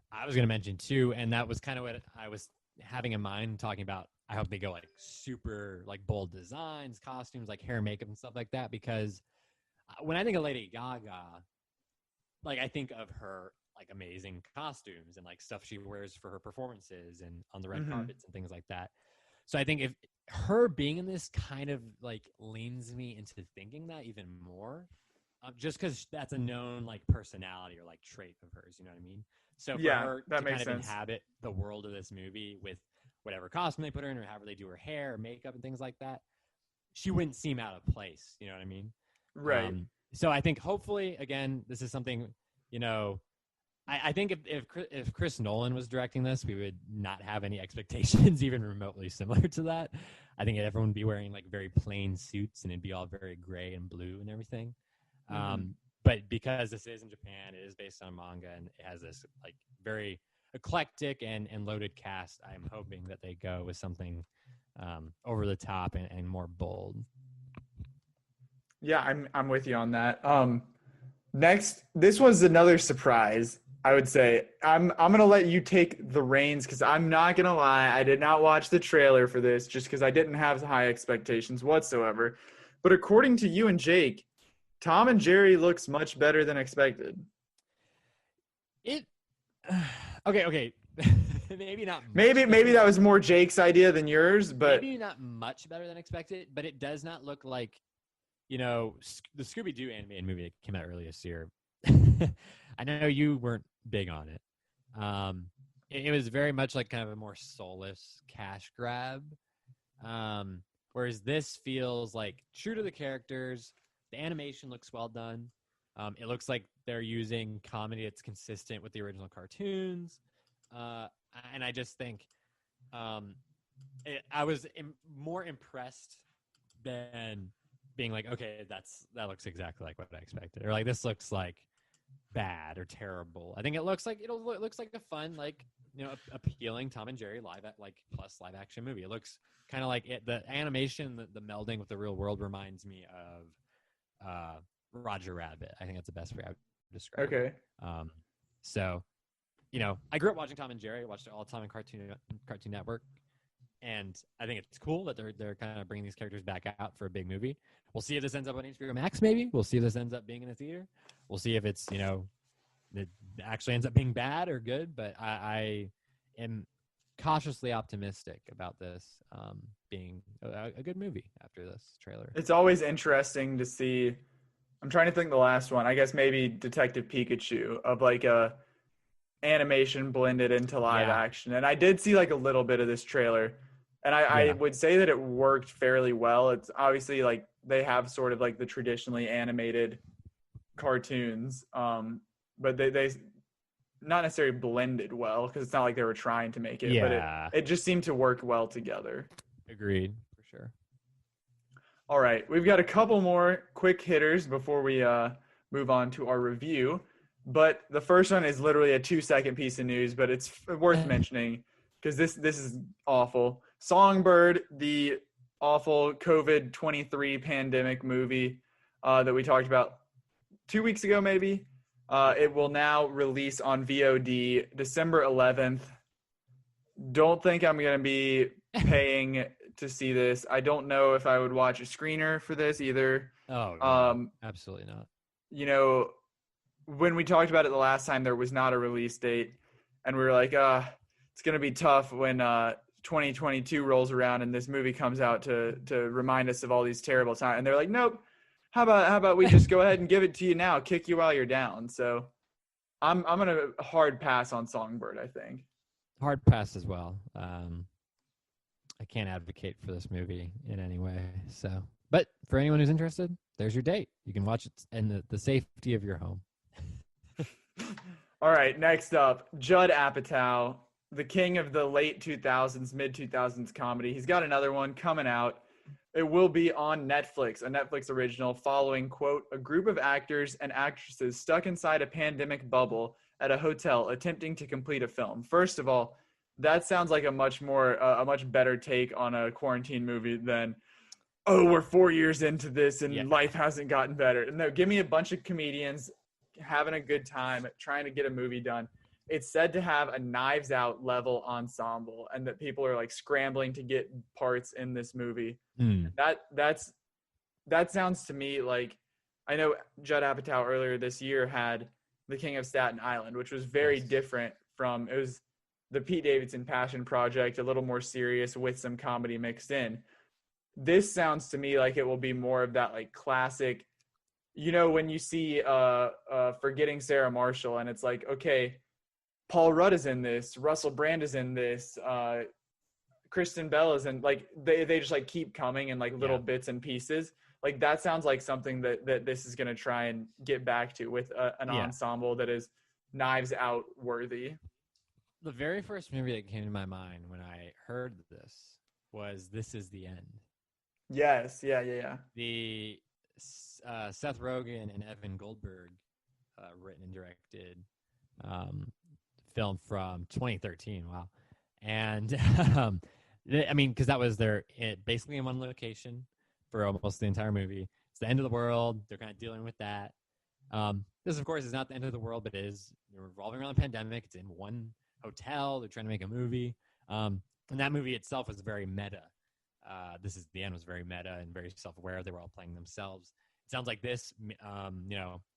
I was going to mention too. And that was kind of what I was having in mind talking about I hope they go like super like bold designs, costumes, like hair, makeup, and stuff like that. Because when I think of Lady Gaga, like I think of her like amazing costumes and like stuff she wears for her performances and on the red carpets and things like that. So I think if her being in this kind of like leans me into thinking that even more, just because that's a known like personality or like trait of hers, you know what I mean? So for her that to makes kind of sense. inhabit the world of this movie with whatever costume they put her in or however they do her hair, makeup, and things like that, she wouldn't seem out of place. You know what I mean? Right. So I think hopefully, again, this is something, you know, I think if Chris Nolan was directing this, we would not have any expectations even remotely similar to that. I think everyone would be wearing like very plain suits and it'd be all very gray and blue and everything. But because this is in Japan, it is based on manga and it has this like very eclectic and loaded cast. I'm hoping that they go with something over the top and more bold. Yeah, I'm with you on that. Next, this was another surprise. I would say I'm gonna let you take the reins because I'm not gonna lie, I did not watch the trailer for this just because I didn't have high expectations whatsoever. But according to you and Jake, Tom and Jerry looks much better than expected. Okay. Maybe not. Maybe that was more Jake's idea than yours, but maybe not much better than expected. But it does not look like, you know, the Scooby-Doo animated movie that came out earlier this year. I know you weren't big on it. It was very much like kind of a more soulless cash grab. Whereas this feels like true to the characters. The animation looks well done. It looks like they're using comedy that's consistent with the original cartoons. And I just think I was more impressed than being like, okay, that looks exactly like what I expected. Or like, this looks like bad or terrible. I think it looks like a fun, like, you know, appealing Tom and Jerry live action movie. It looks kind of like the animation, the melding with the real world reminds me of Roger Rabbit. I think that's the best way I would describe it. okay. So, you know, I grew up watching Tom and Jerry. I watched it all the time on Cartoon Network. And I think it's cool that they're kind of bringing these characters back out for a big movie. We'll see if this ends up on HBO Max, maybe. We'll see if this ends up being in a theater. We'll see if it's, you know, it actually ends up being bad or good. But I am cautiously optimistic about this being a good movie after this trailer. It's always interesting to see. I'm trying to think the last one. I guess maybe Detective Pikachu of like a animation blended into live action. And I did see like a little bit of this trailer. And I would say that it worked fairly well. It's obviously like they have sort of like the traditionally animated cartoons, but they not necessarily blended well because it's not like they were trying to make it, but it just seemed to work well together. Agreed, for sure. All right, we've got a couple more quick hitters before we move on to our review. But the first one is literally a 2-second piece of news, but it's worth mentioning because this is awful. Songbird, the awful COVID-23 pandemic movie that we talked about 2 weeks ago, maybe. It will now release on VOD December 11th. Don't think I'm going to be paying to see this. I don't know if I would watch a screener for this either. Oh, no, absolutely not. You know, when we talked about it the last time, there was not a release date. And we were like, it's going to be tough when 2022 rolls around and this movie comes out to remind us of all these terrible times. And they're like, nope. How about we just go ahead and give it to you now, kick you while you're down. So I'm going to hard pass on Songbird, I think. Hard pass as well. I can't advocate for this movie in any way. So, but for anyone who's interested, there's your date. You can watch it in the safety of your home. All right, next up, Judd Apatow, the king of the late 2000s, mid 2000s comedy. He's got another one coming out. It will be on Netflix, a Netflix original following, quote, a group of actors and actresses stuck inside a pandemic bubble at a hotel attempting to complete a film. First of all, that sounds like a much better take on a quarantine movie than, oh, we're 4 years into this and life hasn't gotten better. No, give me a bunch of comedians having a good time, trying to get a movie done. it's said to have a Knives Out level ensemble, and that people are like scrambling to get parts in this movie. That sounds to me like, I know Judd Apatow earlier this year had The King of Staten Island, which was very different from, it was the Pete Davidson Passion Project, a little more serious with some comedy mixed in. This sounds to me like it will be more of that like classic, when you see Forgetting Sarah Marshall, and it's like, okay, Paul Rudd is in this, Russell Brand is in this, Kristen Bell is in, like, they just like keep coming in like little bits and pieces. Like, that sounds like something that this is going to try and get back to with an ensemble that is Knives Out worthy. The very first movie that came to my mind when I heard this was This Is the End. Yes, yeah. The Seth Rogen and Evan Goldberg written and directed film from 2013. Wow. And I mean, because that was basically in one location for almost the entire movie. It's the end of the world. They're kind of dealing with that. This, of course, is not the end of the world, but it is revolving around the pandemic. It's in one hotel. They're trying to make a movie. And that movie itself was very meta. This Is the End was very meta and very self-aware. They were all playing themselves. It sounds like this,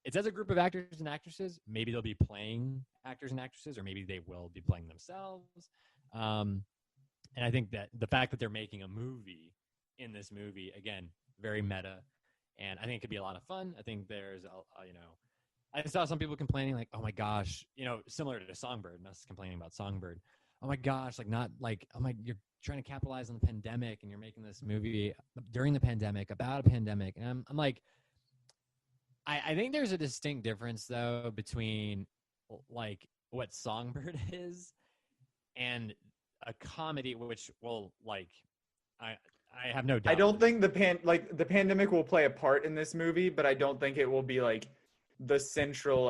it says a group of actors and actresses. Maybe they'll be playing actors and actresses, or maybe they will be playing themselves. And I think that the fact that they're making a movie in this movie, again, very meta, and I think it could be a lot of fun. I think there's, I saw some people complaining like, oh my gosh, similar to Songbird, and us complaining about Songbird. Oh my gosh, like not like, oh my, you're trying to capitalize on the pandemic and you're making this movie during the pandemic, about a pandemic. And I'm like, I think there's a distinct difference though between like what Songbird is and a comedy, which will like, I have no doubt. I don't think the pandemic will play a part in this movie, but I don't think it will be like the central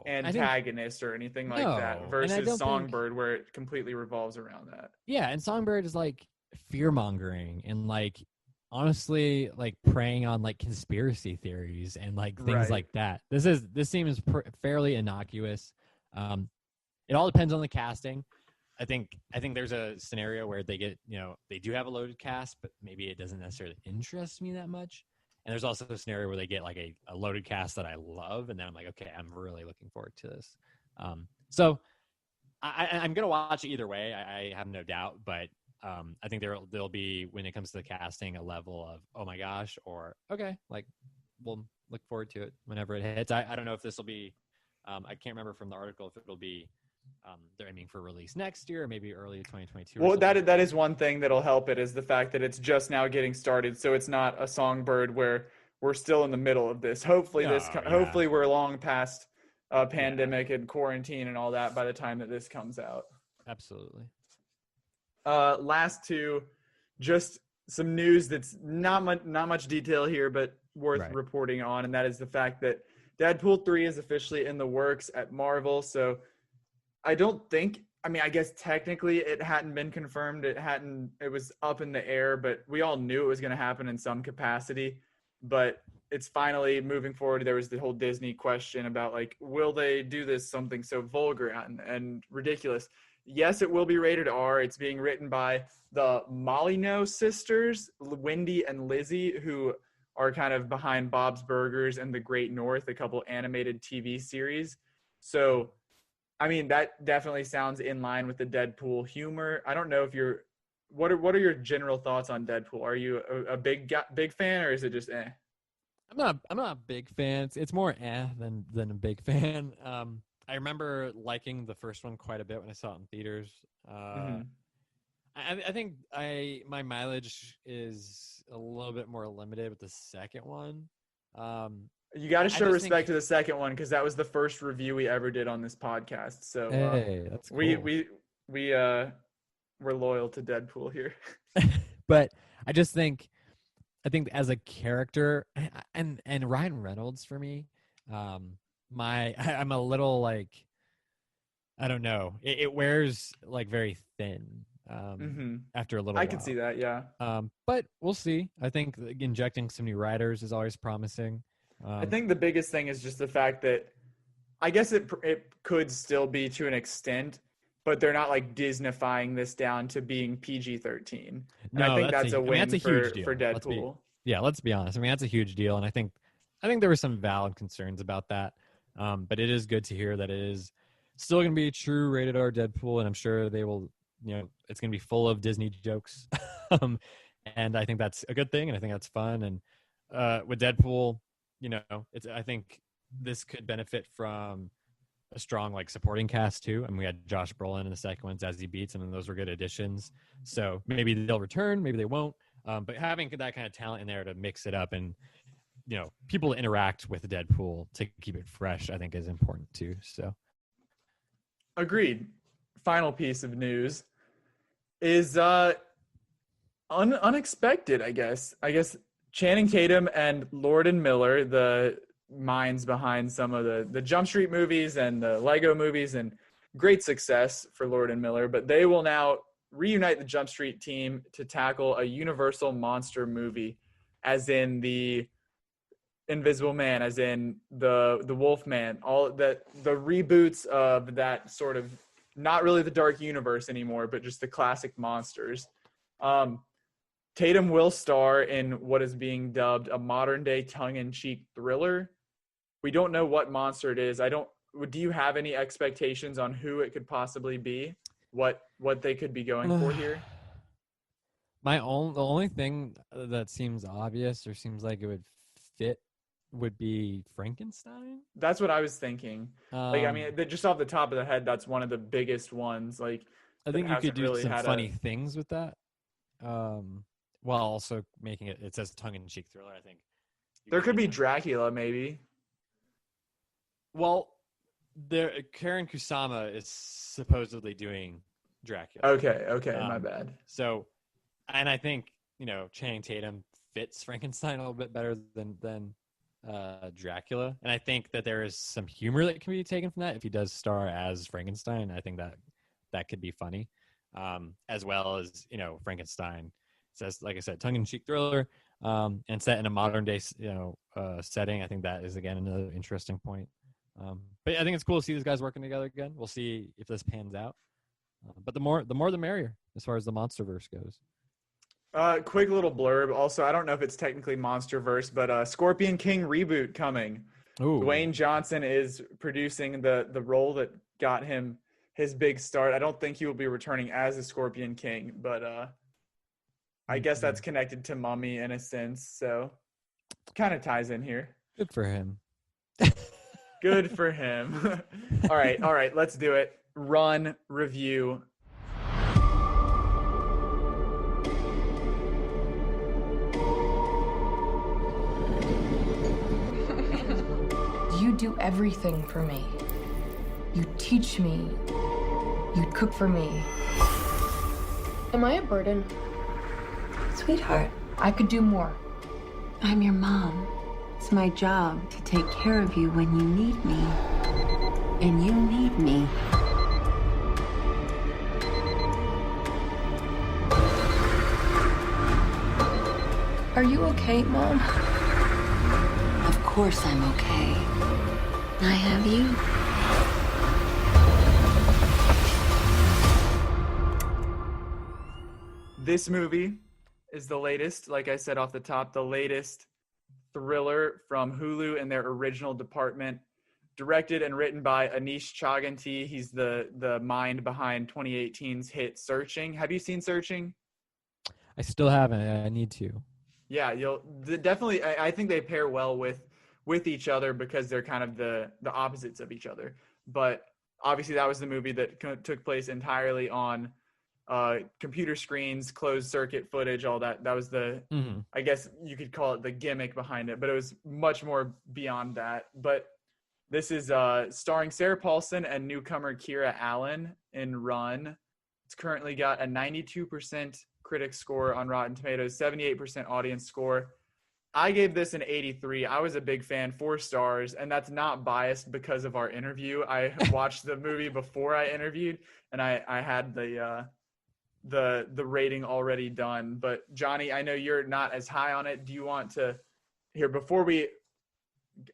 antagonist or anything like that versus Songbird, where it completely revolves around that. Yeah, and Songbird is like fear mongering and like honestly like preying on like conspiracy theories and like things like that. This seems fairly innocuous. It all depends on the casting. I think there's a scenario where they get, they do have a loaded cast, but maybe it doesn't necessarily interest me that much. And there's also a scenario where they get like a loaded cast that I love, and then I'm like, okay, I'm really looking forward to this. So I'm gonna watch it either way. I have no doubt, but I think there'll be, when it comes to the casting, a level of oh my gosh, or okay, like we'll look forward to it whenever it hits. I don't know if this will be. I can't remember from the article if it'll be. They're aiming for release next year, or maybe early 2022. Well, that is one thing that'll help it, is the fact that it's just now getting started. So it's not a Songbird where we're still in the middle of this. Hopefully hopefully we're long past pandemic and quarantine and all that by the time that this comes out. Absolutely. Last two, just some news that's not much detail here, but worth reporting on, and that is the fact that Deadpool 3 is officially in the works at Marvel. So I guess technically it hadn't been confirmed. It was up in the air, but we all knew it was going to happen in some capacity. But it's finally moving forward. There was the whole Disney question about like, will they do this something so vulgar and ridiculous? Yes, it will be rated R. It's being written by the Molyneux sisters, Wendy and Lizzie, who are kind of behind Bob's Burgers and The Great North, a couple animated TV series. So I mean, that definitely sounds in line with the Deadpool humor. I don't know if what are your general thoughts on Deadpool? Are you a big fan, or is it just eh? I'm not a big fan. It's more than a big fan. I remember liking the first one quite a bit when I saw it in theaters. I think my mileage is a little bit more limited with the second one. You got to show respect to the second one, because that was the first review we ever did on this podcast. So hey, that's cool. we're loyal to Deadpool here. But I think as a character, and Ryan Reynolds for me, I'm a little like, I don't know. It wears like very thin after a little while. I can see that, yeah. But we'll see. I think injecting some new writers is always promising. I think the biggest thing is just the fact that I guess it could still be to an extent, but they're not like Disneyfying this down to being PG-13. And No, I think that's a win that's a huge deal. for Deadpool. Let's be honest. I mean, that's a huge deal, and I think there were some valid concerns about that. But it is good to hear that it is still going to be a true rated R Deadpool, and I'm sure they will. It's going to be full of Disney jokes, and I think that's a good thing, and I think that's fun. And with Deadpool, I think this could benefit from a strong like supporting cast too. And we had Josh Brolin in the second one, Zazie Beetz, and those were good additions. So maybe they'll return, maybe they won't. But having that kind of talent in there to mix it up and people to interact with Deadpool to keep it fresh, I think is important too. So agreed. Final piece of news is unexpected, I guess. Channing Tatum and Lord & Miller, the minds behind some of the Jump Street movies and the Lego movies, and great success for Lord & Miller, but they will now reunite the Jump Street team to tackle a Universal monster movie, as in the Invisible Man, as in the Wolfman, all that, the reboots of that sort of, not really the dark universe anymore, but just the classic monsters. Tatum will star in what is being dubbed a modern-day tongue-in-cheek thriller. We don't know what monster it is. Do you have any expectations on who it could possibly be? What they could be going for here? The only thing that seems obvious or seems like it would fit would be Frankenstein. That's what I was thinking. Just off the top of the head, that's one of the biggest ones. Like, I think you could do some funny things with that. While also making it says tongue-in-cheek thriller, I think. There could be Dracula, maybe. Well, Karen Kusama is supposedly doing Dracula. Okay, my bad. So, and I think, Channing Tatum fits Frankenstein a little bit better than Dracula. And I think that there is some humor that can be taken from that if he does star as Frankenstein. I think that could be funny. As well as, Frankenstein says, like I said, tongue-in-cheek thriller, and set in a modern day, setting. I think that is, again, another interesting point. But I think it's cool to see these guys working together again. We'll see if this pans out. But the more the merrier as far as the Monsterverse goes. Quick little blurb. Also, I don't know if it's technically Monsterverse, but Scorpion King reboot coming. Ooh. Dwayne Johnson is producing the role that got him his big start. I don't think he will be returning as the Scorpion King, but I guess that's connected to Mummy in a sense, so kind of ties in here. Good for him. Good for him. All right, let's do it. Run, review. You do everything for me. You teach me. You cook for me. Am I a burden? Sweetheart, I could do more. I'm your mom. It's my job to take care of you when you need me. And you need me. Are you okay, Mom? Of course I'm okay. I have you. This movie is the latest, like I said off the top, the latest thriller from Hulu in their original department. Directed and written by Aneesh Chaganty. He's the mind behind 2018's hit Searching. Have you seen Searching? I still haven't. I need to. Yeah, definitely. I think they pair well with each other because they're kind of the opposites of each other. But obviously, that was the movie that took place entirely on computer screens, closed circuit footage, all that. That was I guess you could call it the gimmick behind it, but it was much more beyond that. But this is starring Sarah Paulson and newcomer Kira Allen in Run. It's currently got a 92% critic score on Rotten Tomatoes, 78% audience score. I gave this an 83. I was a big fan, 4 stars, and that's not biased because of our interview. I watched the movie before I interviewed, and I had the rating already done. But Johnny, I know you're not as high on it. Do you want to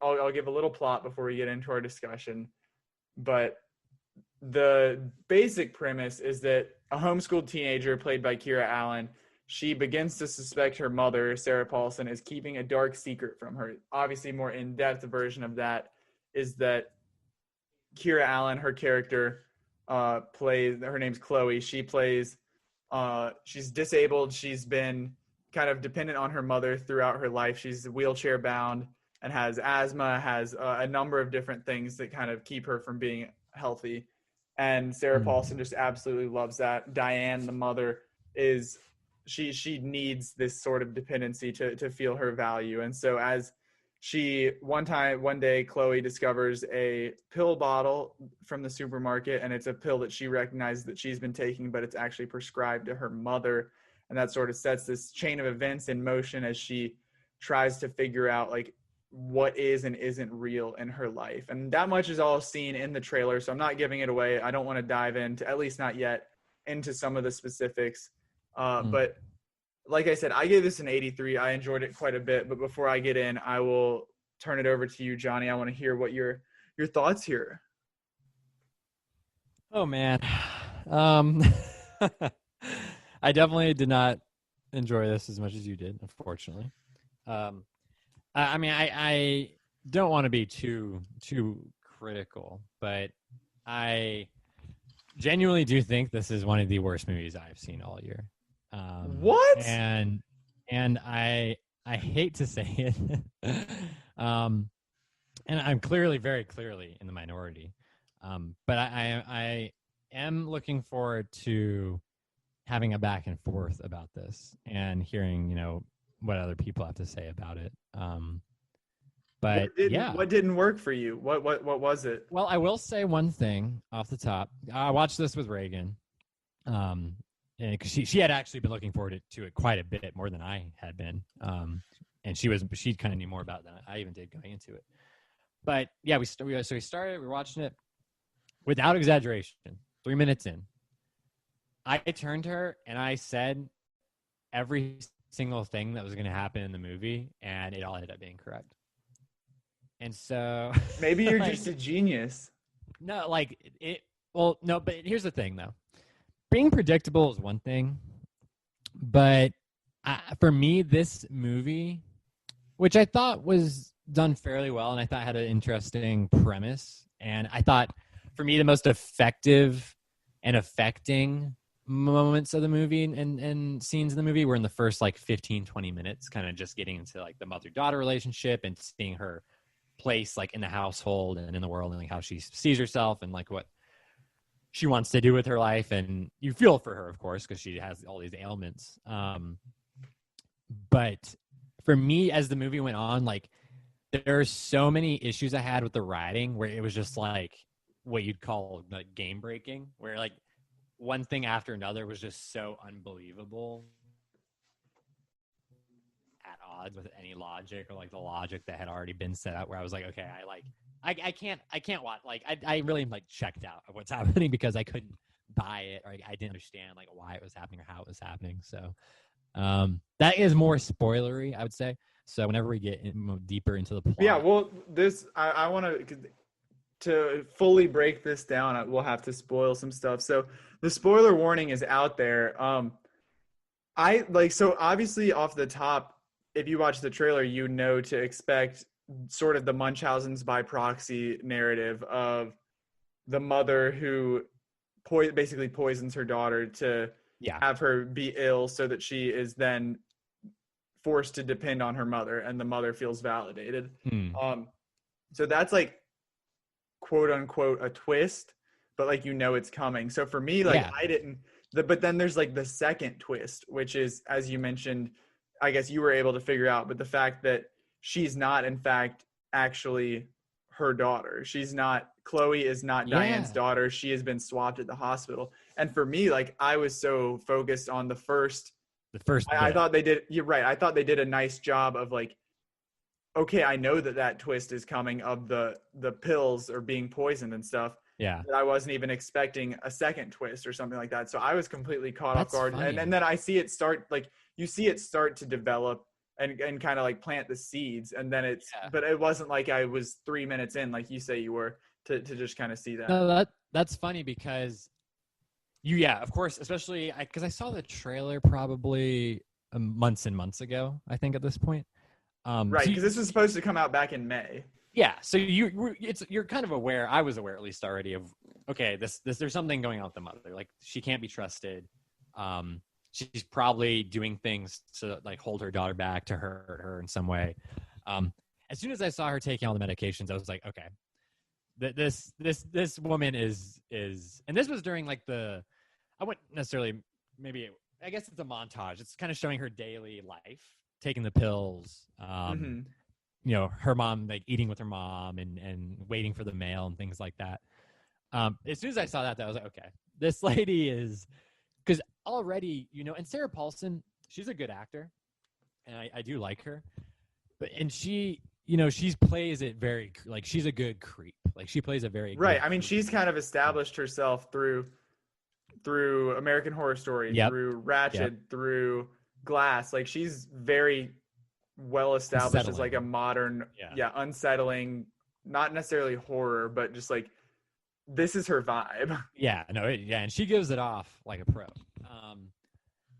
I'll give a little plot before we get into our discussion. but the basic premise is that a homeschooled teenager played by Kira Allen, she begins to suspect her mother, Sarah Paulson, is keeping a dark secret from her. Obviously, more in-depth version of that is that Kira Allen, her character, plays, her name's Chloe. She plays, she's disabled. She's been kind of dependent on her mother throughout her life. She's wheelchair bound and has asthma, has a number of different things that kind of keep her from being healthy. And Sarah Paulson just absolutely loves that. Diane, the mother, is she needs this sort of dependency to feel her value. And so as one day Chloe discovers a pill bottle from the supermarket, and it's a pill that she recognizes that she's been taking, but it's actually prescribed to her mother. And that sort of sets this chain of events in motion as she tries to figure out like what is and isn't real in her life. And that much is all seen in the trailer, so I'm not giving it away. I don't want to dive into, at least not yet, into some of the specifics. But like I said, I gave this an 83. I enjoyed it quite a bit. But before I get in, I will turn it over to you, Johnny. I want to hear what your thoughts here. Oh, man. I definitely did not enjoy this as much as you did, unfortunately. I mean, I don't want to be too critical, but I genuinely do think this is one of the worst movies I've seen all year. What? And I hate to say it, and I'm very clearly in the minority. But I am looking forward to having a back and forth about this and hearing, what other people have to say about it. But what didn't work for you? What was it? Well, I will say one thing off the top. I watched this with Reagan, and because she had actually been looking forward to it quite a bit more than I had been, and she kind of knew more about it than I even did going into it. But yeah, we started. We're watching it without exaggeration. 3 minutes in, I turned to her and I said every single thing that was going to happen in the movie, and it all ended up being correct. And so maybe you're just a genius. No, no, but here's the thing though. Being predictable is one thing, but for me, this movie, which I thought was done fairly well, and I thought had an interesting premise, and I thought for me the most effective and affecting moments of the movie and scenes in the movie were in the first 15-20 minutes, kind of just getting into the mother-daughter relationship and seeing her place in the household and in the world, and how she sees herself and what she wants to do with her life. And you feel for her, of course, because she has all these ailments. But for me, as the movie went on, there are so many issues I had with the writing where it was just what you'd call game breaking, where one thing after another was just so unbelievable, at odds with any logic or the logic that had already been set out, where I was okay, I can't watch. I really checked out of what's happening because I couldn't buy it, or I didn't understand why it was happening or how it was happening. So that is more spoilery, I would say. So whenever we get deeper into the plot, yeah. Well, I want to fully break this down. We'll have to spoil some stuff. So the spoiler warning is out there. So obviously off the top, if you watch the trailer, to expect sort of the Munchausen's by proxy narrative of the mother who basically poisons her daughter to have her be ill, so that she is then forced to depend on her mother, and the mother feels validated. So that's quote unquote a twist, but it's coming. So for me, I didn't. But then there's the second twist, which is, as you mentioned, I guess you were able to figure out, but the fact that she's not, in fact, actually her daughter. Chloe is not Diane's daughter. She has been swapped at the hospital. And for me, I was so focused on the first. I thought they did. You're right. I thought they did a nice job of okay, I know that twist is coming of the pills or being poisoned and stuff. Yeah. But I wasn't even expecting a second twist or something like that. So I was completely caught off guard. And then I see it start, you see it start to develop and kind of plant the seeds. And then but it wasn't I was 3 minutes in, like you say you were, to just kind of see that. No, that's funny because of course, especially because I saw the trailer probably months and months ago, I think at this point. Right, because this was supposed to come out back in May. Yeah, so you're kind of aware. I was aware at least already of there's something going on with the mother. Like she can't be trusted. She's probably doing things to like hold her daughter back, to hurt her in some way. As soon as I saw her taking all the medications, I was like, okay, this woman is, and this was during like I wouldn't necessarily, maybe I guess it's a montage. It's kind of showing her daily life, taking the pills. You know, her mom, like eating with her mom and waiting for the mail and things like that. As soon as I saw that I was like, okay, this lady is, because already, you know, and Sarah Paulson, she's a good actor and I do like her, and she, you know, she plays it very, like she's a good creep. Like she plays a very right. Good I mean, she's kind of established herself through American Horror Story, through Ratched, through Glass. Like she's very well established as like a modern, unsettling, not necessarily horror, but just like this is her vibe. And she gives it off like a pro.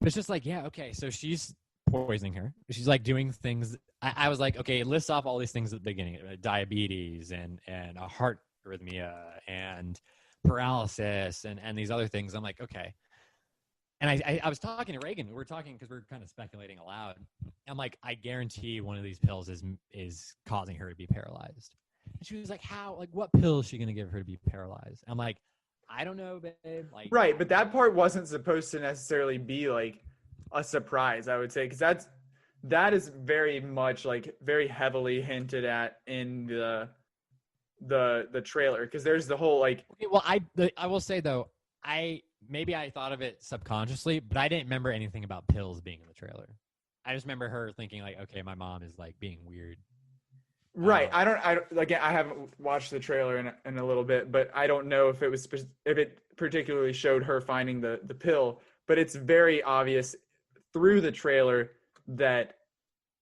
But it's just like, okay, so she's poisoning her. She's like doing things. I was like, okay, it lists off all these things at the beginning: diabetes and a heart arrhythmia and paralysis and these other things. I'm like, okay. And I was talking to Reagan. We were talking because we were kind of speculating aloud. I'm like, I guarantee one of these pills is causing her to be paralyzed. And she was like, how? Like, what pill is she going to give her to be paralyzed? I'm like, I don't know, babe. Like, right, but that part wasn't supposed to necessarily be like a surprise, I would say, because that is very much like very heavily hinted at in the trailer. Because there's the whole like. Okay, well, I will say though, maybe I thought of it subconsciously, but I didn't remember anything about pills being in the trailer. I just remember her thinking like, okay, my mom is like being weird. Right. I haven't watched the trailer in a little bit, but I don't know if it particularly showed her finding the pill, but it's very obvious through the trailer that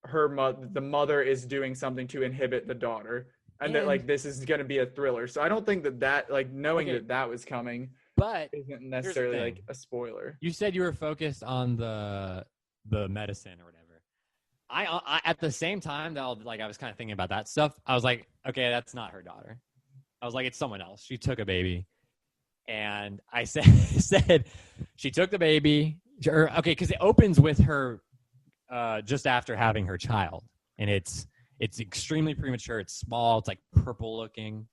the mother is doing something to inhibit the daughter, and that like this is going to be a thriller. So I don't think that like knowing that was coming, but isn't necessarily like a spoiler. You said you were focused on the medicine or whatever. I at the same time that I was kind of thinking about that stuff. I was like, okay, that's not her daughter. I was like, it's someone else. She took a baby, and I said she took the baby. Because it opens with her just after having her child, and it's extremely premature. It's small. It's like purple looking.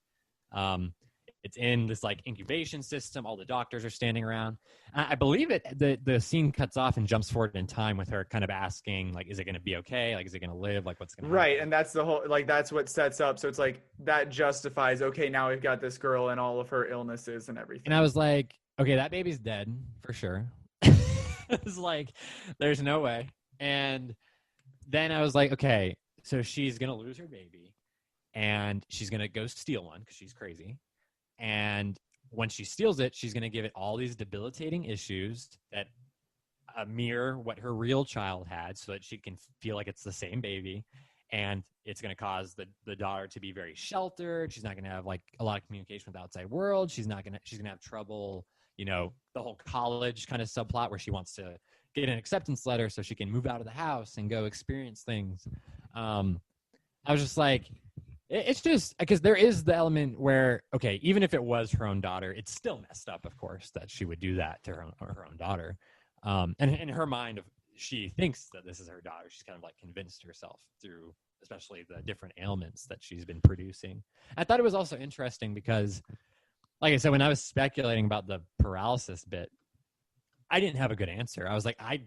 It's in this like incubation system. All the doctors are standing around. I believe the scene cuts off and jumps forward in time with her kind of asking like, is it going to be okay? Like, is it going to live? Like, what's going to happen? Right. And that's the whole, like, that's what sets up. So it's like, that justifies, okay, now we've got this girl and all of her illnesses and everything. And I was like, okay, that baby's dead for sure. It's like, there's no way. And then I was like, okay, so she's going to lose her baby and she's going to go steal one because she's crazy. And when she steals it, she's going to give it all these debilitating issues that mirror what her real child had so that she can feel like it's the same baby. And it's going to cause the daughter to be very sheltered. She's not going to have like a lot of communication with the outside world. She's going to have trouble, you know, the whole college kind of subplot where she wants to get an acceptance letter so she can move out of the house and go experience things. I was just like, it's just because there is the element where, okay, even if it was her own daughter, it's still messed up, of course, that she would do that to her own daughter. And in her mind, she thinks that this is her daughter. She's kind of like convinced herself through especially the different ailments that she's been producing. I thought it was also interesting because, like I said, when I was speculating about the paralysis bit, I didn't have a good answer. I was like, I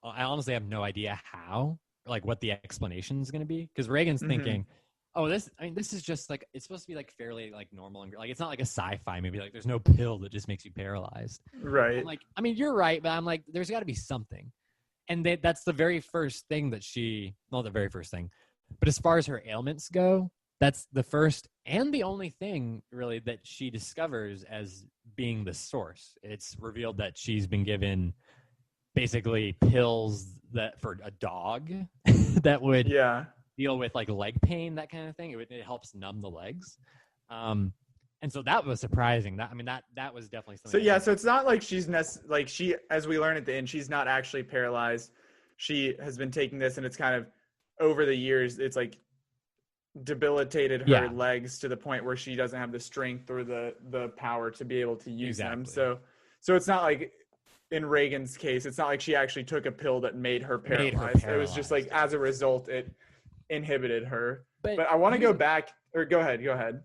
honestly have no idea how, like what the explanation is going to be. Because Reagan's thinking, oh, this is just like, it's supposed to be like fairly like normal and like, it's not like a sci-fi movie. Like there's no pill that just makes you paralyzed. Right. I'm like, I mean, you're right, but I'm like, there's got to be something. And that's the very first thing that not the very first thing, but as far as her ailments go, that's the first and the only thing really that she discovers as being the source. It's revealed that she's been given basically pills that for a dog that would deal with like leg pain, that kind of thing. It helps numb the legs. And And so that was surprising. That was definitely So something. yeah, so it's not like she's like she, as we learn at the end, she's not actually paralyzed. She has been taking this, and it's kind of over the years, it's like debilitated her legs to the point where she doesn't have the strength or the power to be able to use them. So it's not like in Reagan's case, it's not like she actually took a pill that made her paralyzed. It was just like as a result, it inhibited her. But I want to go back, or go ahead.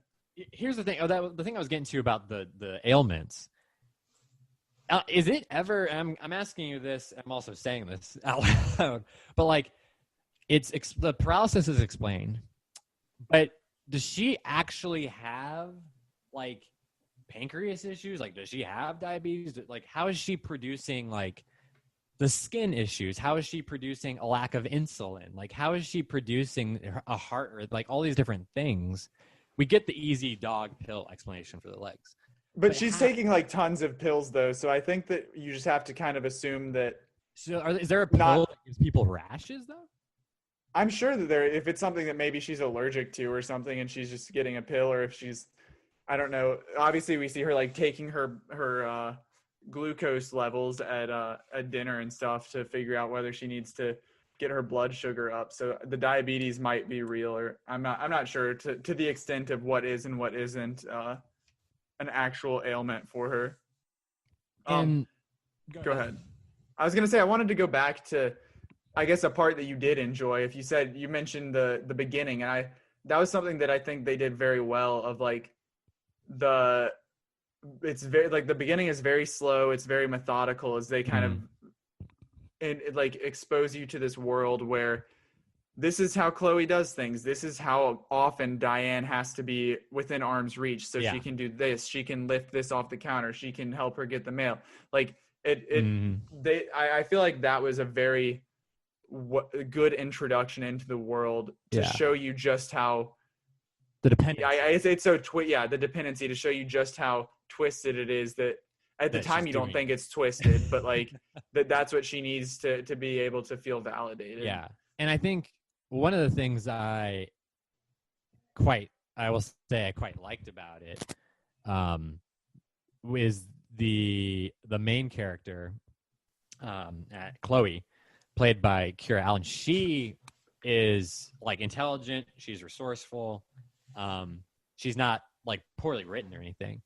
Here's the thing. The thing I was getting to about the ailments. Is it ever? I'm asking you this. I'm also saying this out loud. But like, the paralysis is explained. But does she actually have like pancreas issues? Like, does she have diabetes? Like, how is she producing like the skin issues? How is she producing a lack of insulin? Like, how is she producing a heart rate? Like, all these different things. We get the easy dog pill explanation for the legs. But she's taking like tons of pills though, so I think that you just have to kind of assume that. So is there a pill that gives people rashes though? I'm sure that if it's something that maybe she's allergic to or something, and she's just getting a pill, or if she's, I don't know. Obviously, we see her like taking her glucose levels at dinner and stuff to figure out whether she needs to get her blood sugar up. So the diabetes might be real, or I'm not sure to the extent of what is and what isn't an actual ailment for her. Go ahead. I was gonna say I wanted to go back to, I guess, a part that you did enjoy. If you mentioned the beginning, and that was something that I think they did very well. Of like it's very like the beginning is very slow. It's very methodical as they kind of like expose you to this world where this is how Chloe does things. This is how often Diane has to be within arm's reach. So she can do this. She can lift this off the counter. She can help her get the mail. Like I feel like that was a very good introduction into the world to show you just how the dependency. It's so the dependency, to show you just how twisted it is, that at the time you don't think it's twisted, but like that's what she needs to be able to feel validated. Yeah. And I think one of the things I will say I quite liked about it is the main character, Chloe, played by Keira Allen. She is like intelligent. She's resourceful. She's not like poorly written or anything.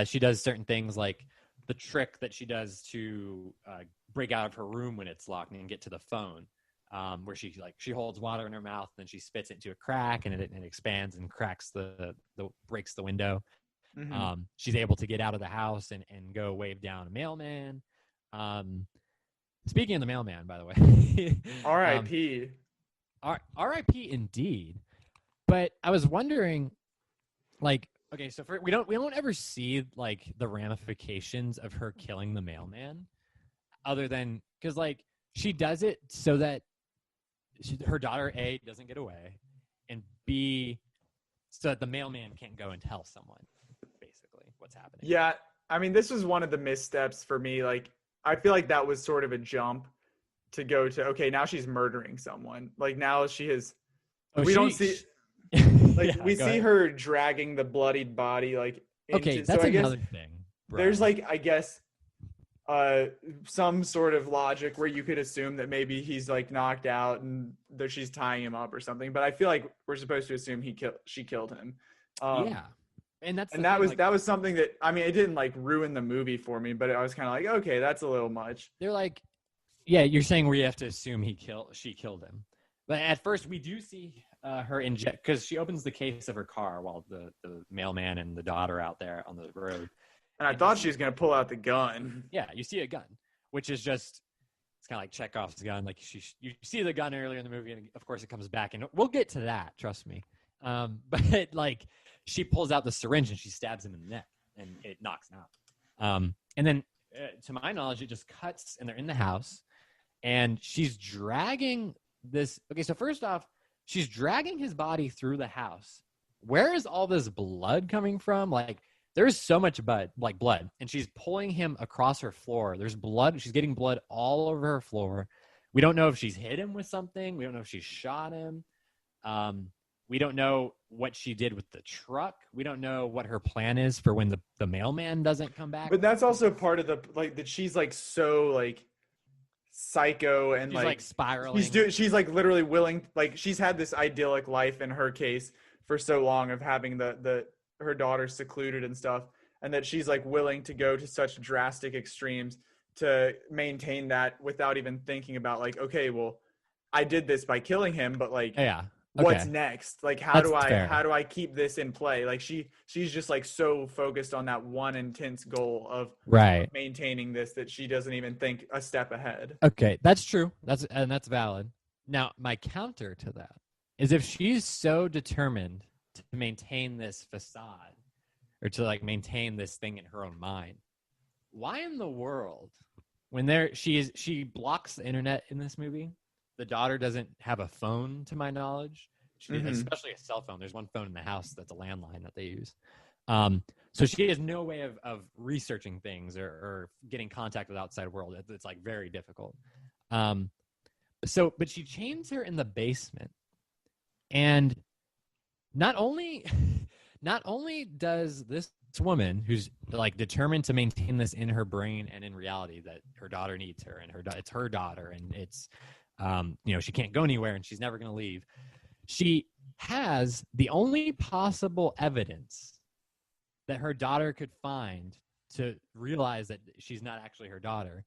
She does certain things, like the trick that she does to break out of her room when it's locked and get to the phone, where she holds water in her mouth, and then she spits it into a crack, and it expands and cracks breaks the window. Mm-hmm. She's able to get out of the house and go wave down a mailman. Speaking of the mailman, by the way, R.I.P. R.I.P. indeed. But I was wondering, like, okay, so we don't ever see like the ramifications of her killing the mailman, other than because like she does it so that her daughter A doesn't get away, and B so that the mailman can't go and tell someone basically what's happening. Yeah, I mean, this was one of the missteps for me. Like, I feel like that was sort of a jump to go to, okay, now she's murdering someone. Like, now she has, don't see, like, we see her dragging the bloodied body, like, okay, that's so another thing. Bro. There's, like, I guess, some sort of logic where you could assume that maybe he's, like, knocked out and that she's tying him up or something. But I feel like we're supposed to assume she killed him. Yeah. And that was something that, I mean, it didn't like ruin the movie for me, but I was kind of like, okay, that's a little much. They're like, yeah, you're saying we have to assume she killed him, but at first we do see her inject, because she opens the case of her car while the mailman and the daughter out there on the road. And I thought she was gonna pull out the gun. Yeah, you see a gun, which is just, it's kind of like Chekhov's gun. Like you see the gun earlier in the movie, and of course it comes back, and we'll get to that. Trust me. But like, she pulls out the syringe and she stabs him in the neck, and it knocks him out. And then, to my knowledge, it just cuts, and they're in the house, and she's dragging this. Okay, so first off, she's dragging his body through the house. Where is all this blood coming from? Like, there's so much blood, and she's pulling him across her floor. There's blood. She's getting blood all over her floor. We don't know if she's hit him with something. We don't know if she shot him. We don't know what she did with the truck. We don't know what her plan is for when the mailman doesn't come back. But that's also part of the like that she's like so like psycho and She's like spiraling. She's like literally willing, like she's had this idyllic life in her case for so long of having her daughter secluded and stuff, and that she's like willing to go to such drastic extremes to maintain that without even thinking about like, okay, well, I did this by killing him, but like, yeah. What's next? Like, how do I keep this in play? Like she's just like so focused on that one intense goal of maintaining this that she doesn't even think a step ahead. Okay, that's true. That's valid. Now, my counter to that is if she's so determined to maintain this facade or to like maintain this thing in her own mind, why in the world when she blocks the internet in this movie? The daughter doesn't have a phone, to my knowledge, especially a cell phone. There's one phone in the house that's a landline that they use. So she has no way of researching things or getting contact with the outside world. It's like very difficult. But she chains her in the basement. And not only does this woman who's like determined to maintain this in her brain and in reality that her daughter needs her and it's her daughter and it's she can't go anywhere and she's never going to leave. She has the only possible evidence that her daughter could find to realize that she's not actually her daughter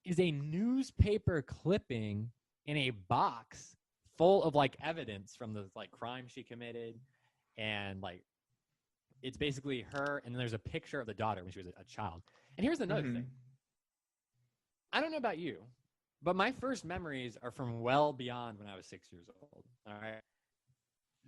is a newspaper clipping in a box full of like evidence from the like crime she committed. And like, it's basically her. And then there's a picture of the daughter when she was a child. And here's another thing. I don't know about you, but my first memories are from well beyond when I was 6 years old. All right.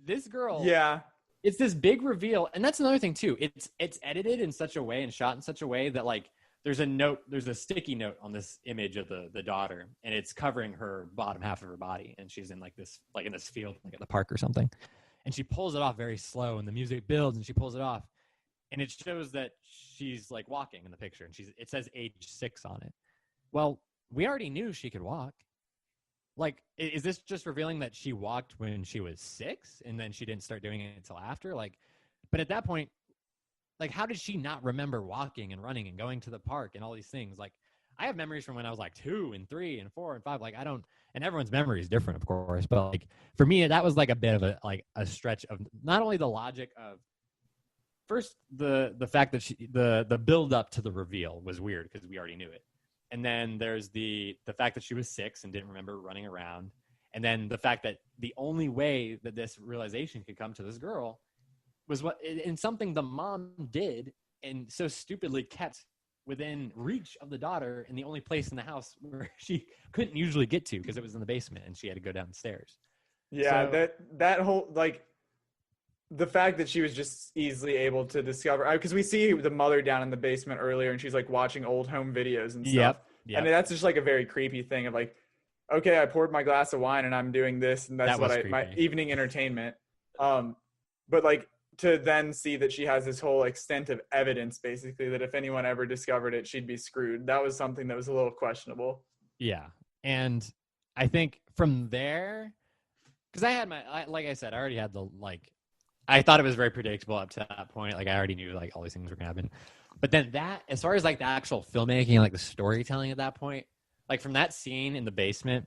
This girl. Yeah. It's this big reveal. And that's another thing too. It's edited in such a way and shot in such a way that like there's a sticky note on this image of the daughter and it's covering her bottom half of her body. And she's in like this field, like at the park or something. And she pulls it off very slow and the music builds and she pulls it off. And it shows that she's like walking in the picture and it says age 6 on it. Well, we already knew she could walk. Like, is this just revealing that she walked when she was 6 and then she didn't start doing it until after? Like, but at that point, like, how did she not remember walking and running and going to the park and all these things? Like, I have memories from when I was like 2 and 3 and 4 and 5. Like, I don't, and everyone's memory is different, of course. But like, for me, that was like a bit of a stretch of not only the logic of first the fact that the build up to the reveal was weird because we already knew it. And then there's the fact that she was 6 and didn't remember running around. And then the fact that the only way that this realization could come to this girl was in something the mom did and so stupidly kept within reach of the daughter in the only place in the house where she couldn't usually get to because it was in the basement and she had to go downstairs. Yeah, so, that whole, like, the fact that she was just easily able to discover, because we see the mother down in the basement earlier and she's like watching old home videos and stuff. Yep. And that's just like a very creepy thing of like, okay, I poured my glass of wine and I'm doing this and that's my evening entertainment. But like to then see that she has this whole extent of evidence basically that if anyone ever discovered it, she'd be screwed. That was something that was a little questionable. Yeah. And I think from there, because like I said, I already had I thought it was very predictable up to that point. Like I already knew like all these things were gonna happen. But then that, as far as like the actual filmmaking, like the storytelling at that point, like from that scene in the basement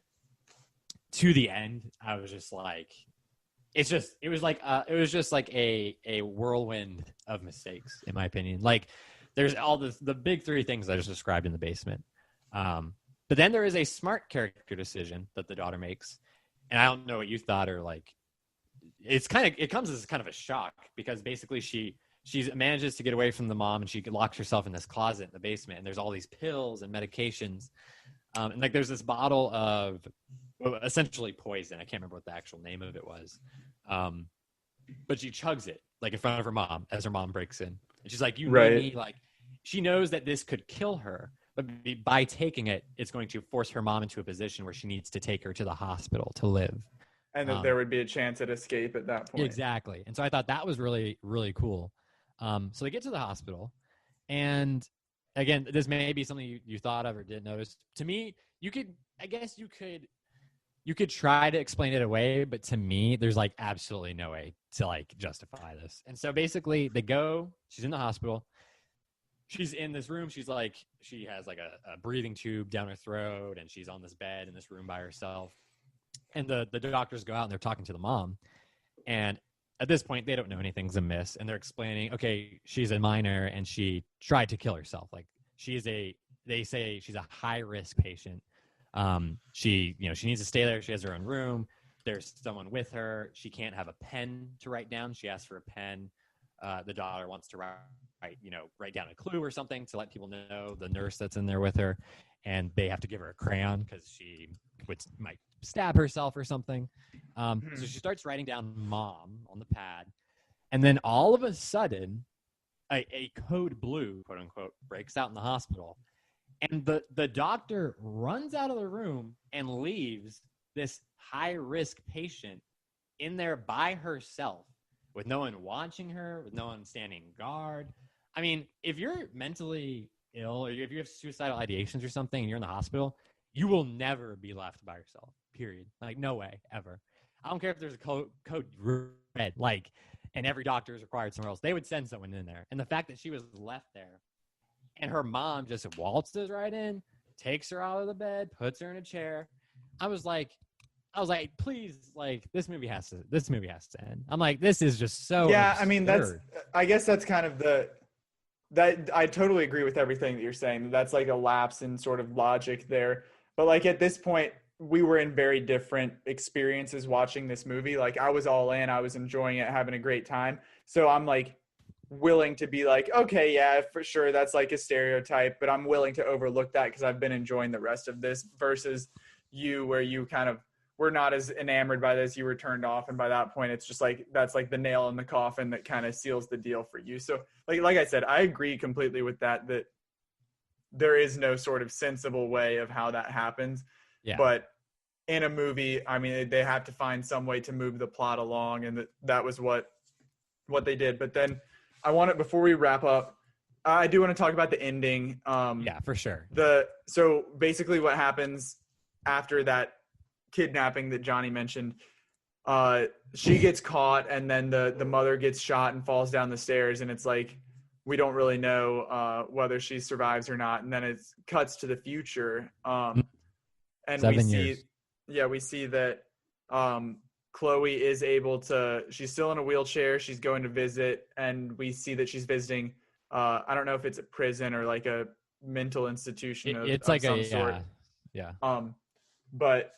to the end, I was just like, it was just like a whirlwind of mistakes, in my opinion. Like there's all the big 3 things I just described in the basement. But then there is a smart character decision that the daughter makes. And I don't know what you thought or like, it comes as kind of a shock because basically she manages to get away from the mom and she locks herself in this closet in the basement and there's all these pills and medications. And like there's this bottle of essentially poison. I can't remember what the actual name of it was. But she chugs it like in front of her mom as her mom breaks in. And she's like, you know me, like she knows that this could kill her, but by taking it, it's going to force her mom into a position where she needs to take her to the hospital to live. And that there would be a chance at escape at that point. Exactly. And so I thought that was really, really cool. So they get to the hospital. And again, this may be something you thought of or didn't notice. To me, you could you could try to explain it away, but to me, there's like absolutely no way to like justify this. And so basically she's in the hospital. She's in this room. She has like a breathing tube down her throat, and she's on this bed in this room by herself. And the doctors go out and they're talking to the mom. And at this point, they don't know anything's amiss. And they're explaining, okay, she's a minor and she tried to kill herself. Like they say she's a high risk patient. She needs to stay there. She has her own room. There's someone with her. She can't have a pen to write down. She asks for a pen. The daughter wants to write down a clue or something to let people know, the nurse that's in there with her, and they have to give her a crayon because she might stab herself or something. So she starts writing down mom on the pad, and then all of a sudden a code blue, quote unquote, breaks out in the hospital, and the doctor runs out of the room and leaves this high risk patient in there by herself, with no one watching her, with no one standing guard. I mean, if you're mentally ill or if you have suicidal ideations or something and you're in the hospital, you will never be left by yourself, period. Like, no way, ever. I don't care if there's a code red, like, and every doctor is required somewhere else. They would send someone in there. And the fact that she was left there and her mom just waltzes right in, takes her out of the bed, puts her in a chair. I was like, please, like, this movie has to end. I'm like, this is just so yeah. absurd. I mean, I guess that's kind of that I totally agree with everything that you're saying. That's like a lapse in sort of logic there. But like at this point, we were in very different experiences watching this movie. Like, I was all in, I was enjoying it, having a great time. So I'm like willing to be like, okay, yeah, for sure, that's like a stereotype, but I'm willing to overlook that because I've been enjoying the rest of this versus you, where you kind of were not as enamored by this, you were turned off, and by that point it's just like that's like the nail in the coffin that kind of seals the deal for you. So like I said, I agree completely with that there is no sort of sensible way of how that happens. Yeah. But in a movie, I mean, they have to find some way to move the plot along, and that was what they did. But then before we wrap up, I do want to talk about the ending. Yeah, for sure. So basically what happens after that kidnapping that Johnny mentioned, she gets caught, and then the mother gets shot and falls down the stairs, and it's like we don't really know whether she survives or not. And then it cuts to the future, and 7 years. we see that Chloe is able to, she's still in a wheelchair, she's going to visit, and we see that she's visiting I don't know if it's a prison or like a mental institution of some sort. Yeah. But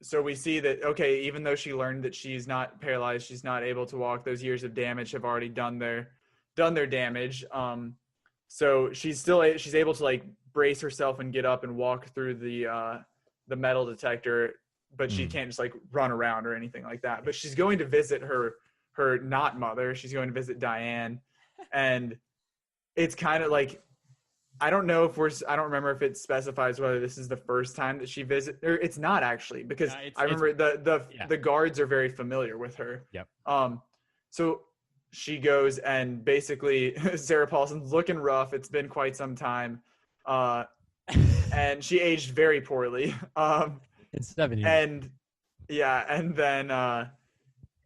so we see that, okay, even though she learned that she's not paralyzed, she's not able to walk, those years of damage have already done their damage. So she's able to like brace herself and get up and walk through the metal detector, but she can't just like run around or anything like that. But she's going to visit her not mother. She's going to visit Diane, and it's kind of like, I don't remember if it specifies whether this is the first time that she visits, or it's not actually, because I remember the guards are very familiar with her. Yep. So she goes, and basically Sarah Paulson's looking rough. It's been quite some time. And she aged very poorly. It's 7 years. And then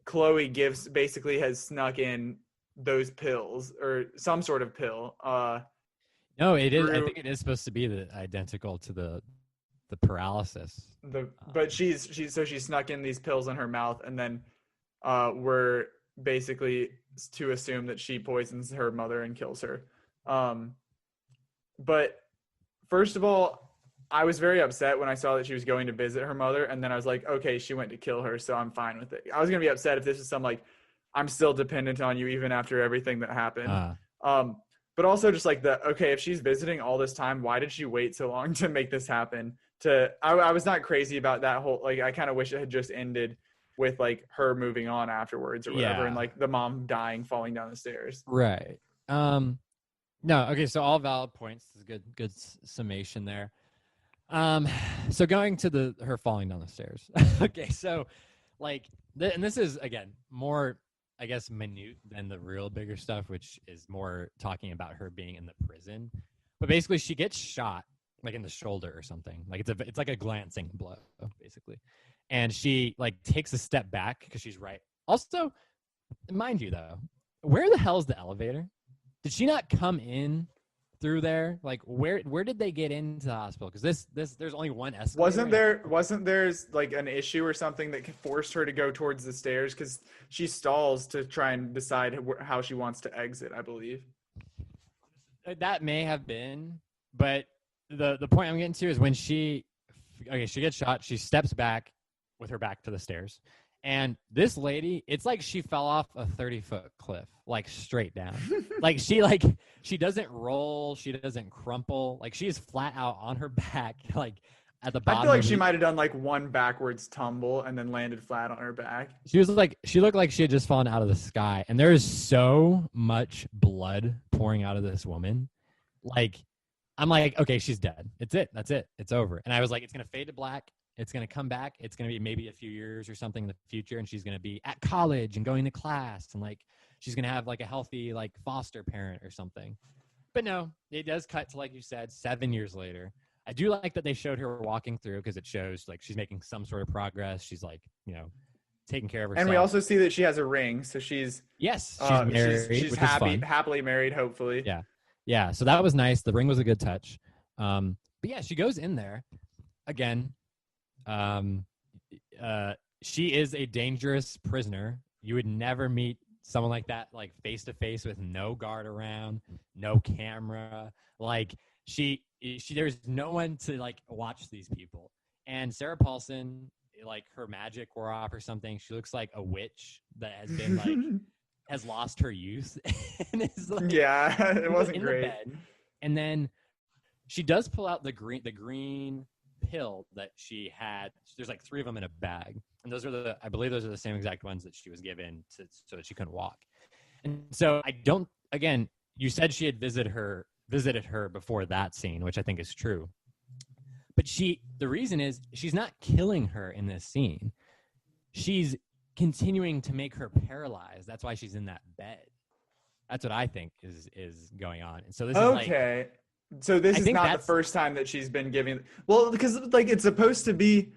Chloe has snuck in those pills, or some sort of pill. No, it is. I think it is supposed to be identical to the paralysis. But she snuck in these pills in her mouth, and then we're basically to assume that she poisons her mother and kills her. But first of all, I was very upset when I saw that she was going to visit her mother, and then I was like, okay, she went to kill her, so I'm fine with it. I was gonna be upset if this is some like, I'm still dependent on you even after everything that happened. But also just like if she's visiting all this time, why did she wait so long to make this happen? I was not crazy about that whole, like, I kind of wish it had just ended with like her moving on afterwards or whatever, and like the mom dying, falling down the stairs. Right. No. Okay. So all valid points. This is good summation there. So going to her falling down the stairs. Okay. So like, and this is again more, I guess, minute than the real bigger stuff, which is more talking about her being in the prison. But basically, she gets shot like in the shoulder or something. Like it's like a glancing blow, basically. and she like takes a step back because she's right. Also, mind you though, where the hell's the elevator? Did she not come in through there? Like where did they get into the hospital? Because this there's only one escalator. Wasn't there like an issue or something that forced her to go towards the stairs? Because she stalls to try and decide how she wants to exit, I believe. That may have been, but the point I'm getting to is when she gets shot, she steps back with her back to the stairs. And this lady, it's like she fell off a 30-foot cliff, like straight down. she doesn't roll, she doesn't crumple, like she's flat out on her back, like at the bottom. I feel like she might have done like one backwards tumble and then landed flat on her back. She looked like she had just fallen out of the sky, and there is so much blood pouring out of this woman. Like, I'm like, okay, she's dead. That's it. It's over. And I was like, it's gonna fade to black. It's going to come back. It's going to be maybe a few years or something in the future. And she's going to be at college and going to class. And like, she's going to have like a healthy, like foster parent or something. But no, it does cut to, like you said, 7 years later. I do like that they showed her walking through because it shows like she's making some sort of progress. She's like, taking care of herself. And we also see that she has a ring. So she's married. She's happily married, hopefully. Yeah. Yeah. So that was nice. The ring was a good touch. But yeah, she goes in there again. She is a dangerous prisoner. You would never meet someone like that, like face to face with no guard around, no camera. Like she there's no one to like watch these people. And Sarah Paulson, like her magic wore off or something. She looks like a witch that has been like has lost her youth. And is like, yeah, it wasn't great. Bed. And then she does pull out the green pill that she had. There's like 3 of them in a bag, and I believe those are the same exact ones that she was given so that she couldn't walk. And so you said she had visited her before that scene, which I think is true. But the reason is she's not killing her in this scene. She's continuing to make her paralyzed. That's why she's in that bed. That's what I think is going on. And so this is okay. So this is not the first time that she's been giving. Well, because like it's supposed to be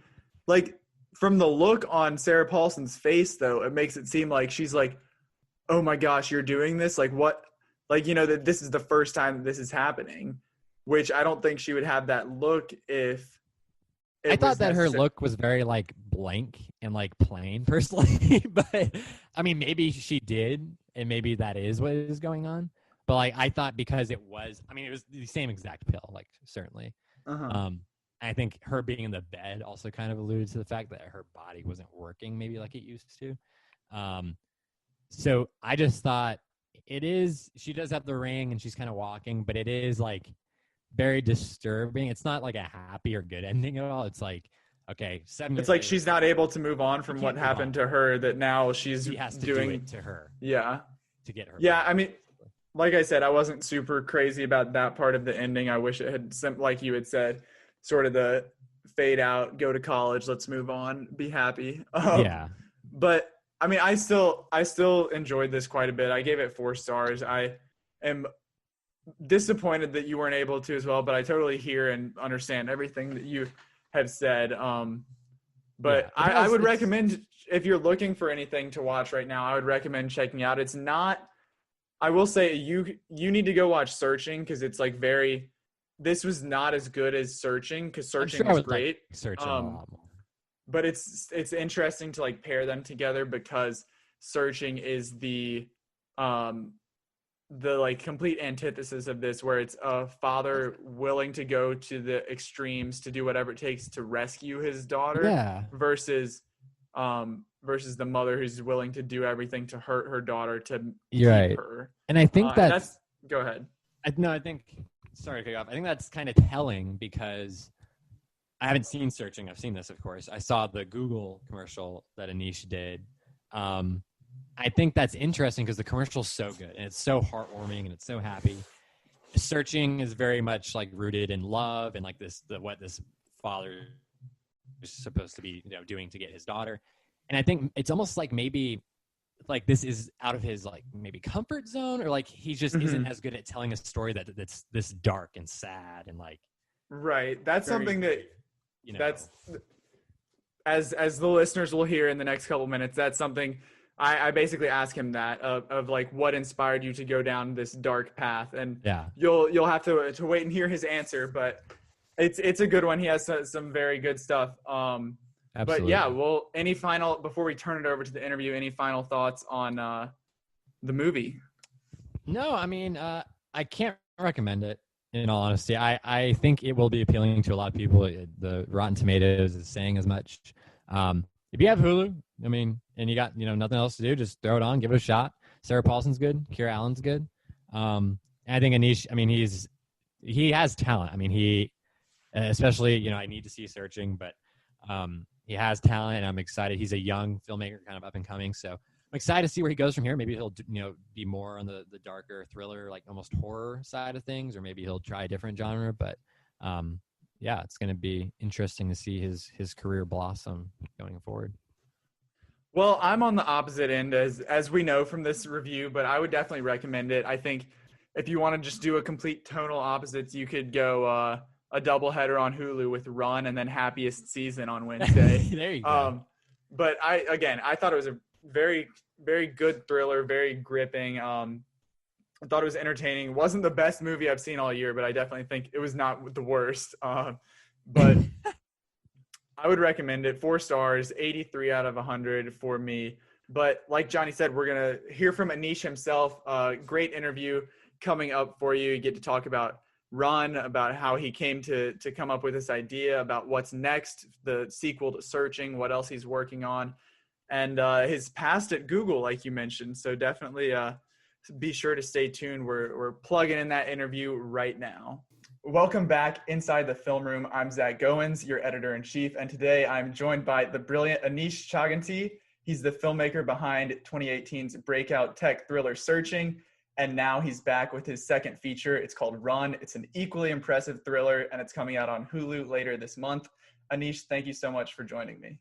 like from the look on Sarah Paulson's face, though, it makes it seem like she's like, oh my gosh, you're doing this. Like what? Like, that this is the first time that this is happening, which I don't think she would have that look if. I thought that her look was very like blank and like plain personally, but I mean, maybe she did. And maybe that is what is going on. But like I thought because it was the same exact pill, like certainly. I think her being in the bed also kind of alluded to the fact that her body wasn't working maybe like it used to. So I just thought she does have the ring and she's kind of walking, but it is like very disturbing. It's not like a happy or good ending at all. It's like, okay, 7 years It's like later, she's not able to move on from what happened to her, that now she has to doing do it to her. Yeah. To get her. Yeah, back. I mean, like I said, I wasn't super crazy about that part of the ending. I wish it had, like you had said, sort of the fade out, go to college, let's move on, be happy. Yeah. But I mean, I still enjoyed this quite a bit. I gave it 4 stars. I am disappointed that you weren't able to as well, but I totally hear and understand everything that you have said. But yeah, I would recommend, if you're looking for anything to watch right now, I would recommend checking out. It's not, I will say you need to go watch Searching, because it's like this was not as good as Searching, because Searching was great. Like Searching a lot more. But it's interesting to like pair them together, because Searching is the like complete antithesis of this, where it's a father willing to go to the extremes to do whatever it takes to rescue his daughter, versus the mother who's willing to do everything to hurt her daughter to keep her. And I think that's go ahead. Sorry to cut you off. I think that's kind of telling, because I haven't seen Searching. I've seen this, of course. I saw the Google commercial that Aneesh did. I think that's interesting because the commercial's so good and it's so heartwarming and it's so happy. Searching is very much like rooted in love and like what this father is supposed to be, doing to get his daughter. And I think it's almost like maybe like this is out of his like maybe comfort zone, or like he just isn't as good at telling a story that's this dark and sad and like. Right. That's something that as the listeners will hear in the next couple minutes, that's something I basically ask him that of like what inspired you to go down this dark path, and you'll have to wait and hear his answer, but it's a good one. He has some very good stuff. Absolutely. But yeah, well, before we turn it over to the interview, any final thoughts on the movie? No, I mean, I can't recommend it, in all honesty. I think it will be appealing to a lot of people. The Rotten Tomatoes is saying as much. If you have Hulu, I mean, and you got nothing else to do, just throw it on, give it a shot. Sarah Paulson's good. Kira Allen's good. And I think Aneesh, I mean, he has talent. I mean, he especially, I need to see Searching, but he has talent, and I'm excited. He's a young filmmaker, kind of up and coming, so I'm excited to see where he goes from here. Maybe he'll be more on the darker thriller, like almost horror side of things, or maybe he'll try a different genre. But yeah, it's going to be interesting to see his career blossom going forward. Well, I'm on the opposite end as we know from this review, but I would definitely recommend it. I think if you want to just do a complete tonal opposites, you could go a doubleheader on Hulu with Run and then Happiest Season on Wednesday. There you go. But I thought it was a very, very good thriller, very gripping. I thought it was entertaining. It wasn't the best movie I've seen all year, but I definitely think it was not the worst. But I would recommend it. 4 stars, 83 out of 100 for me. But like Johnny said, we're going to hear from Aneesh himself. Great interview coming up for you. You get to talk about Run, about how he came to come up with this idea, about what's next, the sequel to Searching, what else he's working on, and his past at Google, like you mentioned. So definitely be sure to stay tuned. We're plugging in that interview right now. Welcome back inside the film room. I'm Zach Goins, your editor-in-chief, and today I'm joined by the brilliant Aneesh Chaganty. He's the filmmaker behind 2018's breakout tech thriller Searching, and now he's back with his second feature. It's called Run. It's an equally impressive thriller, and it's coming out on Hulu later this month. Aneesh, thank you so much for joining me.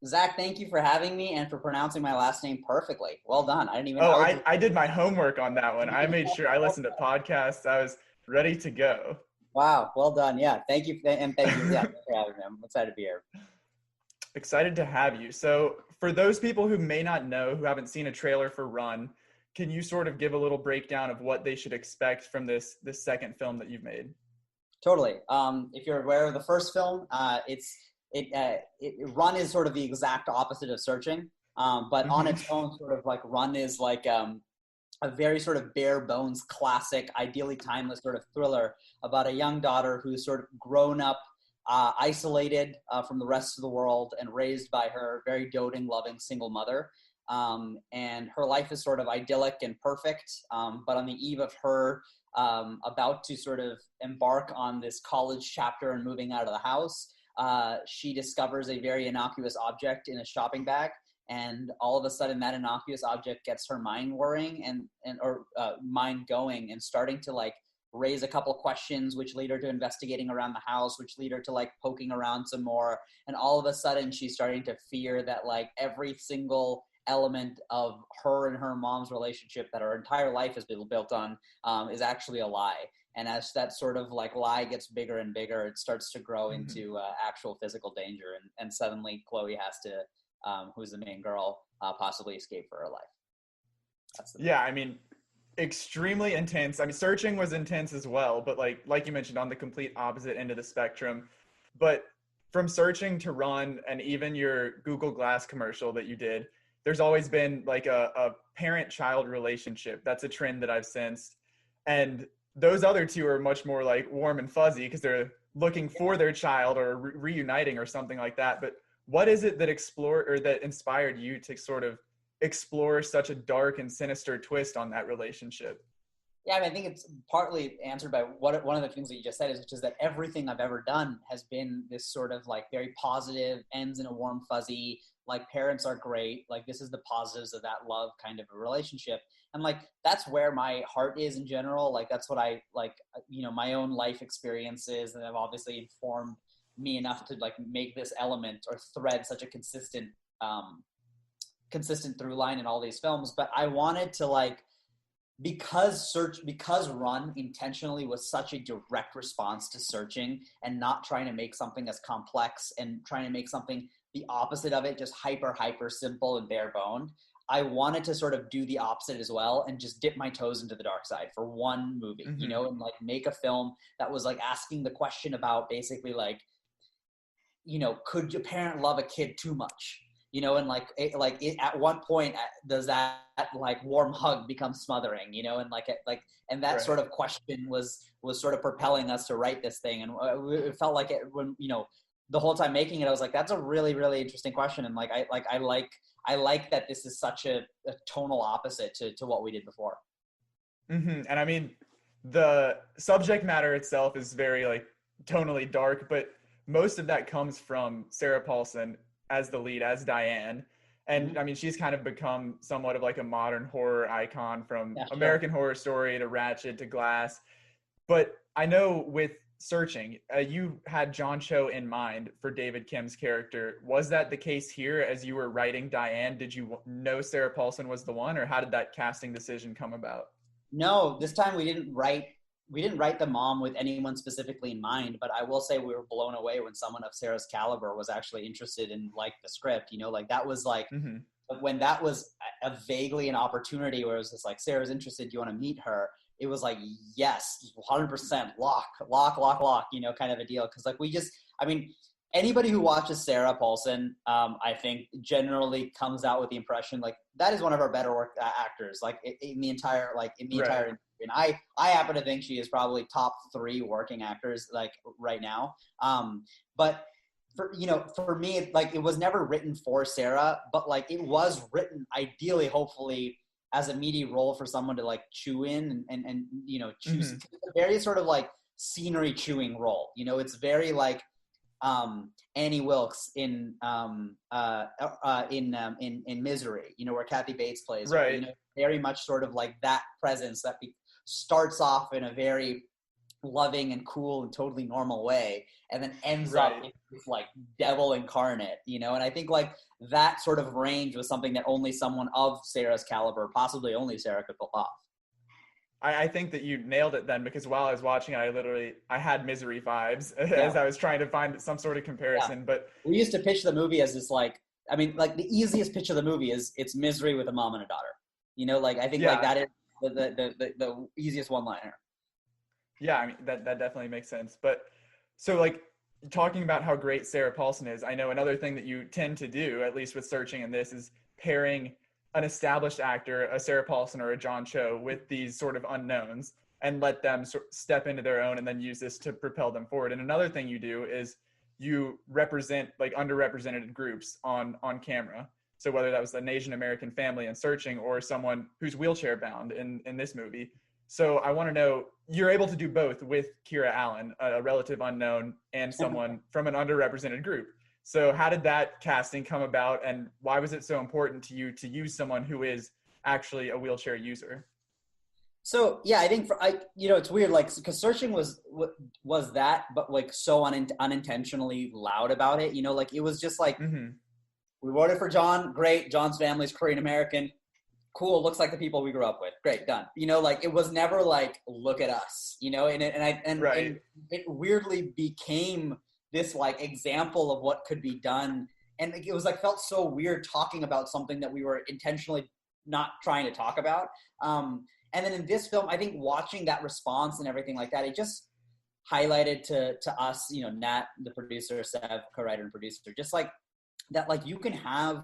Zach, thank you for having me and for pronouncing my last name perfectly. Well done. I didn't even know. Oh, I did my homework on that one. I made sure I listened to podcasts. I was ready to go. Wow. Well done. Yeah. Thank you. And thank you. Yeah, thanks for having me. I'm excited to be here. Excited to have you. So for those people who may not know, who haven't seen a trailer for Run, can you sort of give a little breakdown of what they should expect from this second film that you've made? Totally. If you're aware of the first film, Run is sort of the exact opposite of Searching, but on its own, sort of like Run is like a very sort of bare bones, classic, ideally timeless sort of thriller about a young daughter who's sort of grown up, isolated from the rest of the world and raised by her very doting, loving single mother. And her life is sort of idyllic and perfect, but on the eve of her about to sort of embark on this college chapter and moving out of the house, she discovers a very innocuous object in a shopping bag, and all of a sudden that innocuous object gets her mind worrying or mind going and starting to like raise a couple questions, which lead her to investigating around the house, which lead her to like poking around some more. And all of a sudden she's starting to fear that like every single element of her and her mom's relationship that her entire life has been built on is actually a lie. And as that sort of like lie gets bigger and bigger, it starts to grow into actual physical danger. And suddenly Chloe has to, who's the main girl, possibly escape for her life. I mean, extremely intense. I mean, Searching was intense as well, but like you mentioned, on the complete opposite end of the spectrum. But from Searching to Run, and even your Google Glass commercial that you did, there's always been like a parent-child relationship. That's a trend that I've sensed. And those other two are much more like warm and fuzzy because they're looking for their child or reuniting or something like that. But what is it that that inspired you to sort of explore such a dark and sinister twist on that relationship? Yeah, I mean, I think it's partly answered by one of the things that you just said, which is that everything I've ever done has been this sort of like very positive, ends in a warm fuzzy, like parents are great, like this is the positives of that love kind of a relationship. And like, that's where my heart is in general. Like, that's what I like, my own life experiences and have obviously informed me enough to like make this element or thread such a consistent through line in all these films. But I wanted to like, because Run intentionally was such a direct response to Searching and not trying to make something as complex and trying to make something the opposite of it, just hyper simple and bare boned. I wanted to sort of do the opposite as well and just dip my toes into the dark side for one movie, you know, and like make a film that was like asking the question about basically like, you know, could your parent love a kid too much? You know, and at one point, does that like warm hug become smothering? You know, and and that sort of question was sort of propelling us to write this thing, and it felt like it when, you know, the whole time making it, I was like, that's a really, really interesting question, and I like that this is such a tonal opposite to what we did before. And I mean, the subject matter itself is very like tonally dark, but most of that comes from Sarah Paulson as the lead, as Diane. And I mean, she's kind of become somewhat of like a modern horror icon, from American Horror Story to Ratched to Glass. But I know with Searching, you had John Cho in mind for David Kim's character. Was that the case here as you were writing Diane? Did you know Sarah Paulson was the one, or how did that casting decision come about? No, this time we didn't write the mom with anyone specifically in mind, but I will say we were blown away when someone of Sarah's caliber was actually interested in like the script, you know, like that was like, when that was a vaguely an opportunity where it was just like, Sarah's interested, do you want to meet her? It was like, yes, 100%, lock, you know, kind of a deal. Cause like anybody who watches Sarah Paulson, I think generally comes out with the impression like that is one of our better work actors, like in the entire industry. And I happen to think she is probably top 3 working actors like right now. But for me, like it was never written for Sarah, but like it was written ideally, hopefully, as a meaty role for someone to like chew in and you know, choose. It's a very sort of like scenery chewing role. You know, it's very like Annie Wilkes in Misery, you know, where Kathy Bates plays, right? You know, very much sort of like that presence that starts off in a very loving and cool and totally normal way, and then ends up in this like devil incarnate, you know. And I think like that sort of range was something that only someone of Sarah's caliber, possibly only Sarah, could pull off. I think that you nailed it then, because while I was watching it, I had Misery vibes as I was trying to find some sort of comparison. But we used to pitch the movie as this like, I mean, like the easiest pitch of the movie is it's Misery with a mom and a daughter. You know, like I think like that is the easiest one-liner. Yeah, I mean that definitely makes sense. But so like talking about how great Sarah Paulson is, I know another thing that you tend to do, at least with Searching and this, is pairing an established actor, a Sarah Paulson or a John Cho, with these sort of unknowns and let them step into their own and then use this to propel them forward. And another thing you do is you represent like underrepresented groups on camera. So whether that was an Asian American family in Searching or someone who's wheelchair bound in this movie. So I want to know, you're able to do both with Kira Allen, a relative unknown, and someone from an underrepresented group. So how did that casting come about, and why was it so important to you to use someone who is actually a wheelchair user? So yeah, I think it's weird, like, because Searching was that, but like so unintentionally loud about it. You know, like it was just like, we wrote it for John. Great, John's family's Korean American. Cool, looks like the people we grew up with. Great, done. You know, like it was never like, look at us. You know, and it weirdly became this like example of what could be done, and it was like felt so weird talking about something that we were intentionally not trying to talk about. And then in this film, I think watching that response and everything like that, it just highlighted to us, you know, Nat, the producer, Sev, co-writer and producer, just like that, like you can have,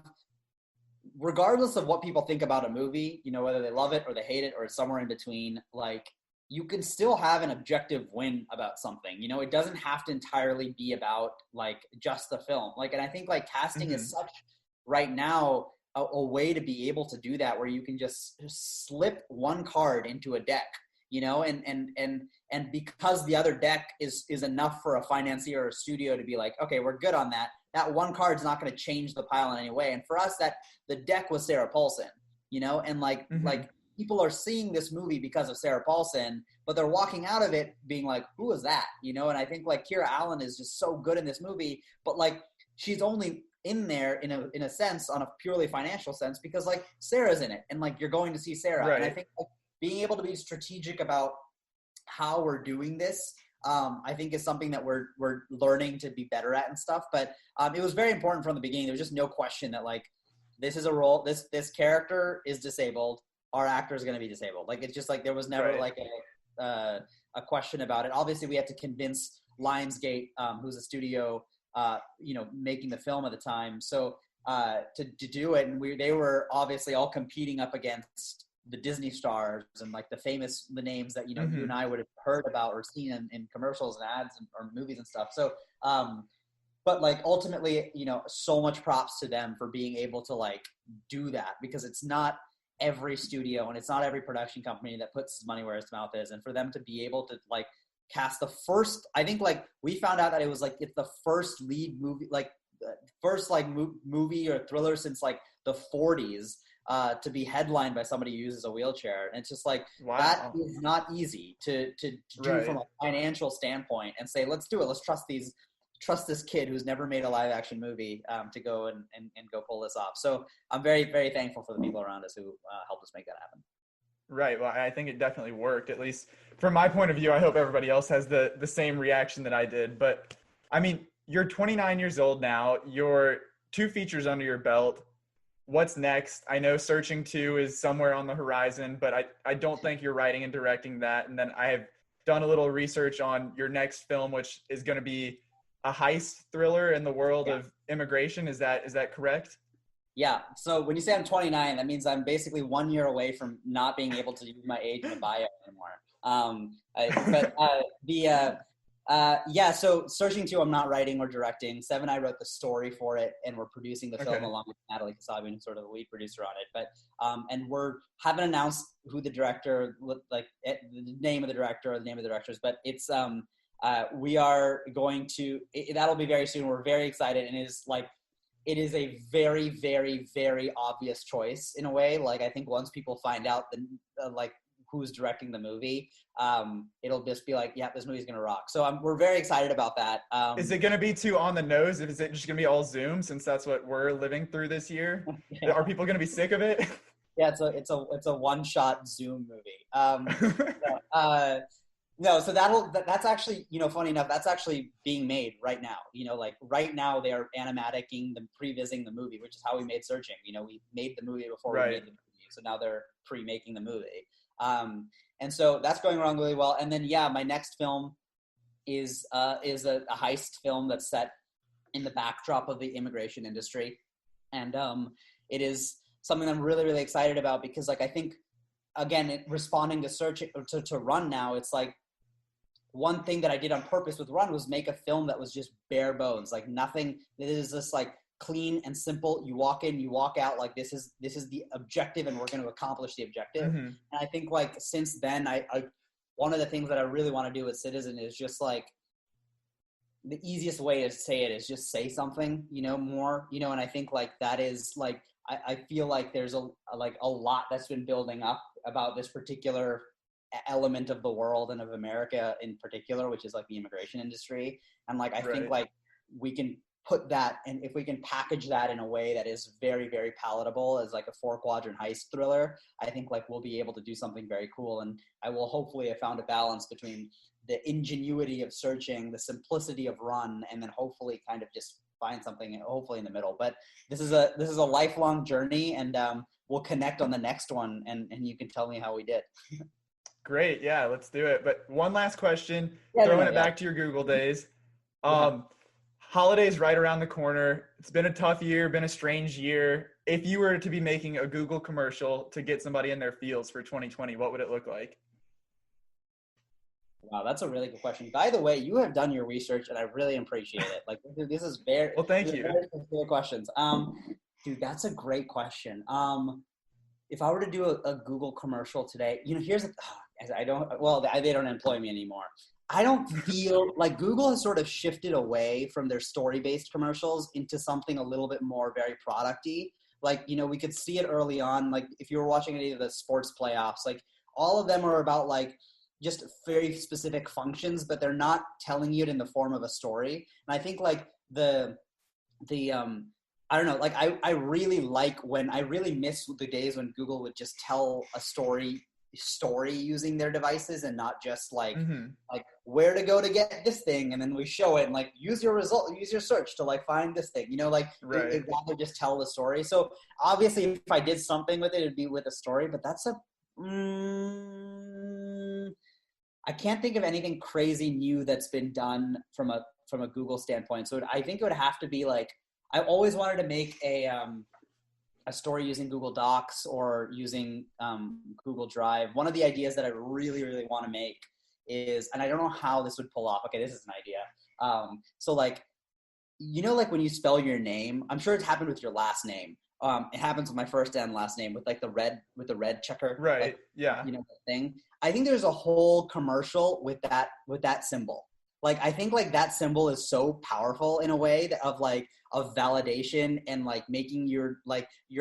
regardless of what people think about a movie, you know, whether they love it or they hate it or it's somewhere in between, like you can still have an objective win about something. You know, it doesn't have to entirely be about like just the film. Like, and I think like casting is such right now a way to be able to do that, where you can just slip one card into a deck, you know, and because the other deck is enough for a financier or a studio to be like, okay, we're good on that. That one card's not going to change the pile in any way. And for us, that the deck was Sarah Paulson, you know, and like people are seeing this movie because of Sarah Paulson, but they're walking out of it being like, who is that? You know, and I think like Kira Allen is just so good in this movie, but like she's only in there in a sense, on a purely financial sense, because like Sarah's in it and like you're going to see Sarah. Right. And I think like being able to be strategic about how we're doing this I think is something that we're learning to be better at and stuff. But it was very important from the beginning. There was just no question that like this is a role. This character is disabled. Our actor is going to be disabled. Like it's just like there was never like a question about it. Obviously, we had to convince Lionsgate, who's a studio, making the film at the time, so to do it, and they were obviously all competing up against the Disney stars and like the names that you and I would have heard about or seen in commercials and ads or movies and stuff. So, but like ultimately, so much props to them for being able to like do that, because it's not every studio and it's not every production company that puts money where its mouth is, and for them to be able to like cast the first, I think like we found out that it was like it's the first lead movie, like first like movie or thriller since like the 40s to be headlined by somebody who uses a wheelchair. And it's just like, that is not easy to do from a financial standpoint and say, let's do it. Let's trust this kid who's never made a live action movie to go and go pull this off. So I'm very, very thankful for the people around us who helped us make that happen. Right. Well, I think it definitely worked, at least from my point of view. I hope everybody else has the same reaction that I did. But I mean, you're 29 years old now. You're 2 features under your belt. What's next? I know Searching 2 is somewhere on the horizon, but I don't think you're writing and directing that. And then I have done a little research on your next film, which is going to be a heist thriller in the world of immigration. Is that correct? Yeah. So when you say I'm 29, that means I'm basically 1 year away from not being able to use my age in a bio anymore. So Searching 2, I'm not writing or directing. 7, I wrote the story for it, and we're producing the film along with Natalie Kasabian, sort of the lead producer on it. But and haven't announced who the director, like the name of the director or the name of the directors, but it's we are going to. That'll be very soon. We're very excited, and it is a very, very, very obvious choice in a way. Like I think once people find out who's directing the movie, it'll just be like, yeah, this movie's gonna rock. So we're very excited about that. Is it gonna be too on the nose? Is it just gonna be all Zoom, since that's what we're living through this year? Yeah. Are people gonna be sick of it? Yeah, it's a one-shot Zoom movie. No, so that's actually, funny enough, that's actually being made right now. Like right now they are animaticking prevising the movie, which is how we made Searching. We made the movie before we made the movie, so now they're pre-making the movie. And so that's going along really well. And then, my next film is a heist film that's set in the backdrop of the immigration industry. And it is something I'm really, really excited about because, like, I think, again, responding to Searching to Run now, it's like one thing that I did on purpose with Run was make a film that was just bare bones, like nothing. It is just like clean and simple. You walk in, you walk out, like this is the objective and we're going to accomplish the objective. And I think like since then, I one of the things that I really want to do with Citizen is just like the easiest way to say it is just say something, more, and I think like that is like, I feel like there's a lot that's been building up about this particular element of the world and of America in particular, which is like the immigration industry. And like, I think like we can put that, and if we can package that in a way that is very, very palatable as like a 4-quadrant heist thriller, I think like we'll be able to do something very cool. And I will hopefully have found a balance between the ingenuity of Searching, the simplicity of Run, and then hopefully kind of just find something hopefully in the middle. But this is a lifelong journey, and we'll connect on the next one, and you can tell me how we did. Great. Yeah, let's do it. But one last question, throwing it back to your Google days. Holidays right around the corner. It's been a tough year, been a strange year. If you were to be making a Google commercial to get somebody in their feels for 2020, what would it look like? Wow, that's a really good question. By the way, you have done your research, and I really appreciate it. Like, this is very well. Thank you. Very specific questions. Dude, that's a great question. If I were to do a Google commercial today, here's they don't employ me anymore. I don't feel like Google has sort of shifted away from their story-based commercials into something a little bit more very product-y. Like, we could see it early on. Like, if you were watching any of the sports playoffs, like all of them are about like just very specific functions, but they're not telling you it in the form of a story. And I think like the I don't know, like I really like when I really miss the days when Google would just tell a story story using their devices and not just like Mm-hmm. like where to go to get this thing, and then we show it and like use your search to like find this thing, you know, like Right. it'd rather just tell the story. So obviously if I did something with it, it'd be with a story, but that's I can't think of anything crazy new that's been done from a Google standpoint. So I think it would have to be like, I always wanted to make a story using Google Docs or using Google Drive. One of the ideas that I really, really want to make is, and I don't know how this would pull off. Okay, this is an idea. So like, you know, like when you spell your name, I'm sure it's happened with your last name. It happens with my first and last name with like the red checker. Right. Like, Yeah. you know, the thing. I think there's a whole commercial with that symbol. Like, I think like that symbol is so powerful in a way that of validation and like making your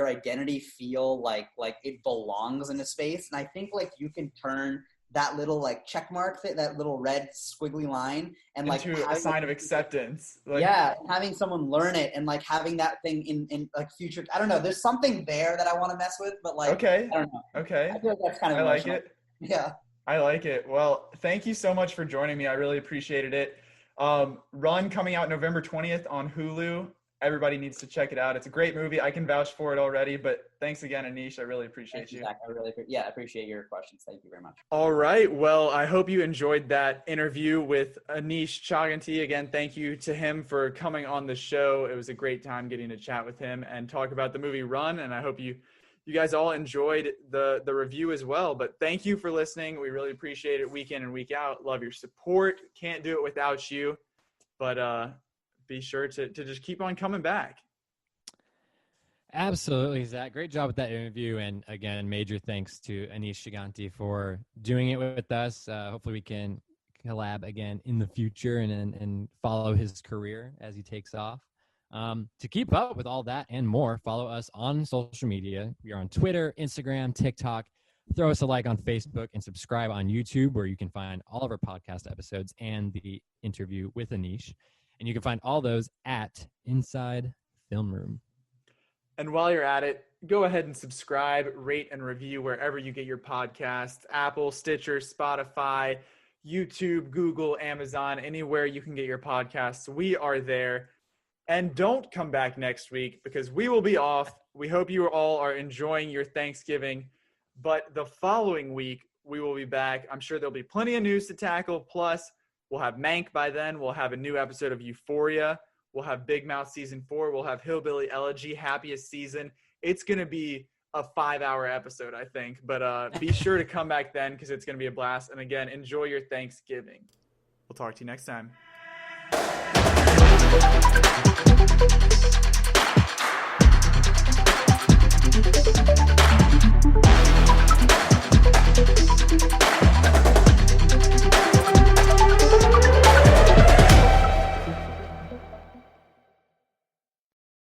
identity feel like it belongs in a space. And I think like you can turn that little like check mark, that little red squiggly line, and like into a sign of acceptance. Like, yeah, having someone learn it and like having that thing in like future. I don't know. There's something there that I want to mess with, but like, okay. I don't know. Okay. I feel like that's kind of I like emotional. it. Yeah. I like it. Well, thank you so much for joining me. I really appreciated it. Run coming out November 20th on Hulu. Everybody needs to check it out. It's a great movie. I can vouch for it already, but thanks again, Anish. I really appreciate you. Zach. I appreciate your questions. Thank you very much. All right. Well, I hope you enjoyed that interview with Aneesh Chaganty. Again, thank you to him for coming on the show. It was a great time getting to chat with him and talk about the movie Run. And I hope you guys all enjoyed the review as well. But thank you for listening. We really appreciate it week in and week out. Love your support. Can't do it without you. But be sure to just keep on coming back. Absolutely, Zach. Great job with that interview. And again, major thanks to Aneesh Chaganty for doing it with us. Hopefully we can collab again in the future and follow his career as he takes off. To keep up with all that and more, follow us on social media. We are on Twitter, Instagram, TikTok. Throw us a like on Facebook and subscribe on YouTube, where you can find all of our podcast episodes and the interview with Aneesh. And you can find all those at Inside Film Room. And while you're at it, go ahead and subscribe, rate, and review wherever you get your podcasts. Apple, Stitcher, Spotify, YouTube, Google, Amazon, anywhere you can get your podcasts. We are there. And don't come back next week because we will be off. We hope you all are enjoying your Thanksgiving. But the following week, we will be back. I'm sure there'll be plenty of news to tackle. Plus, we'll have Mank by then. We'll have a new episode of Euphoria. We'll have Big Mouth Season 4. We'll have Hillbilly Elegy, Happiest Season. It's going to be a 5-hour episode, I think. But be sure to come back then because it's going to be a blast. And again, enjoy your Thanksgiving. We'll talk to you next time. Thank you.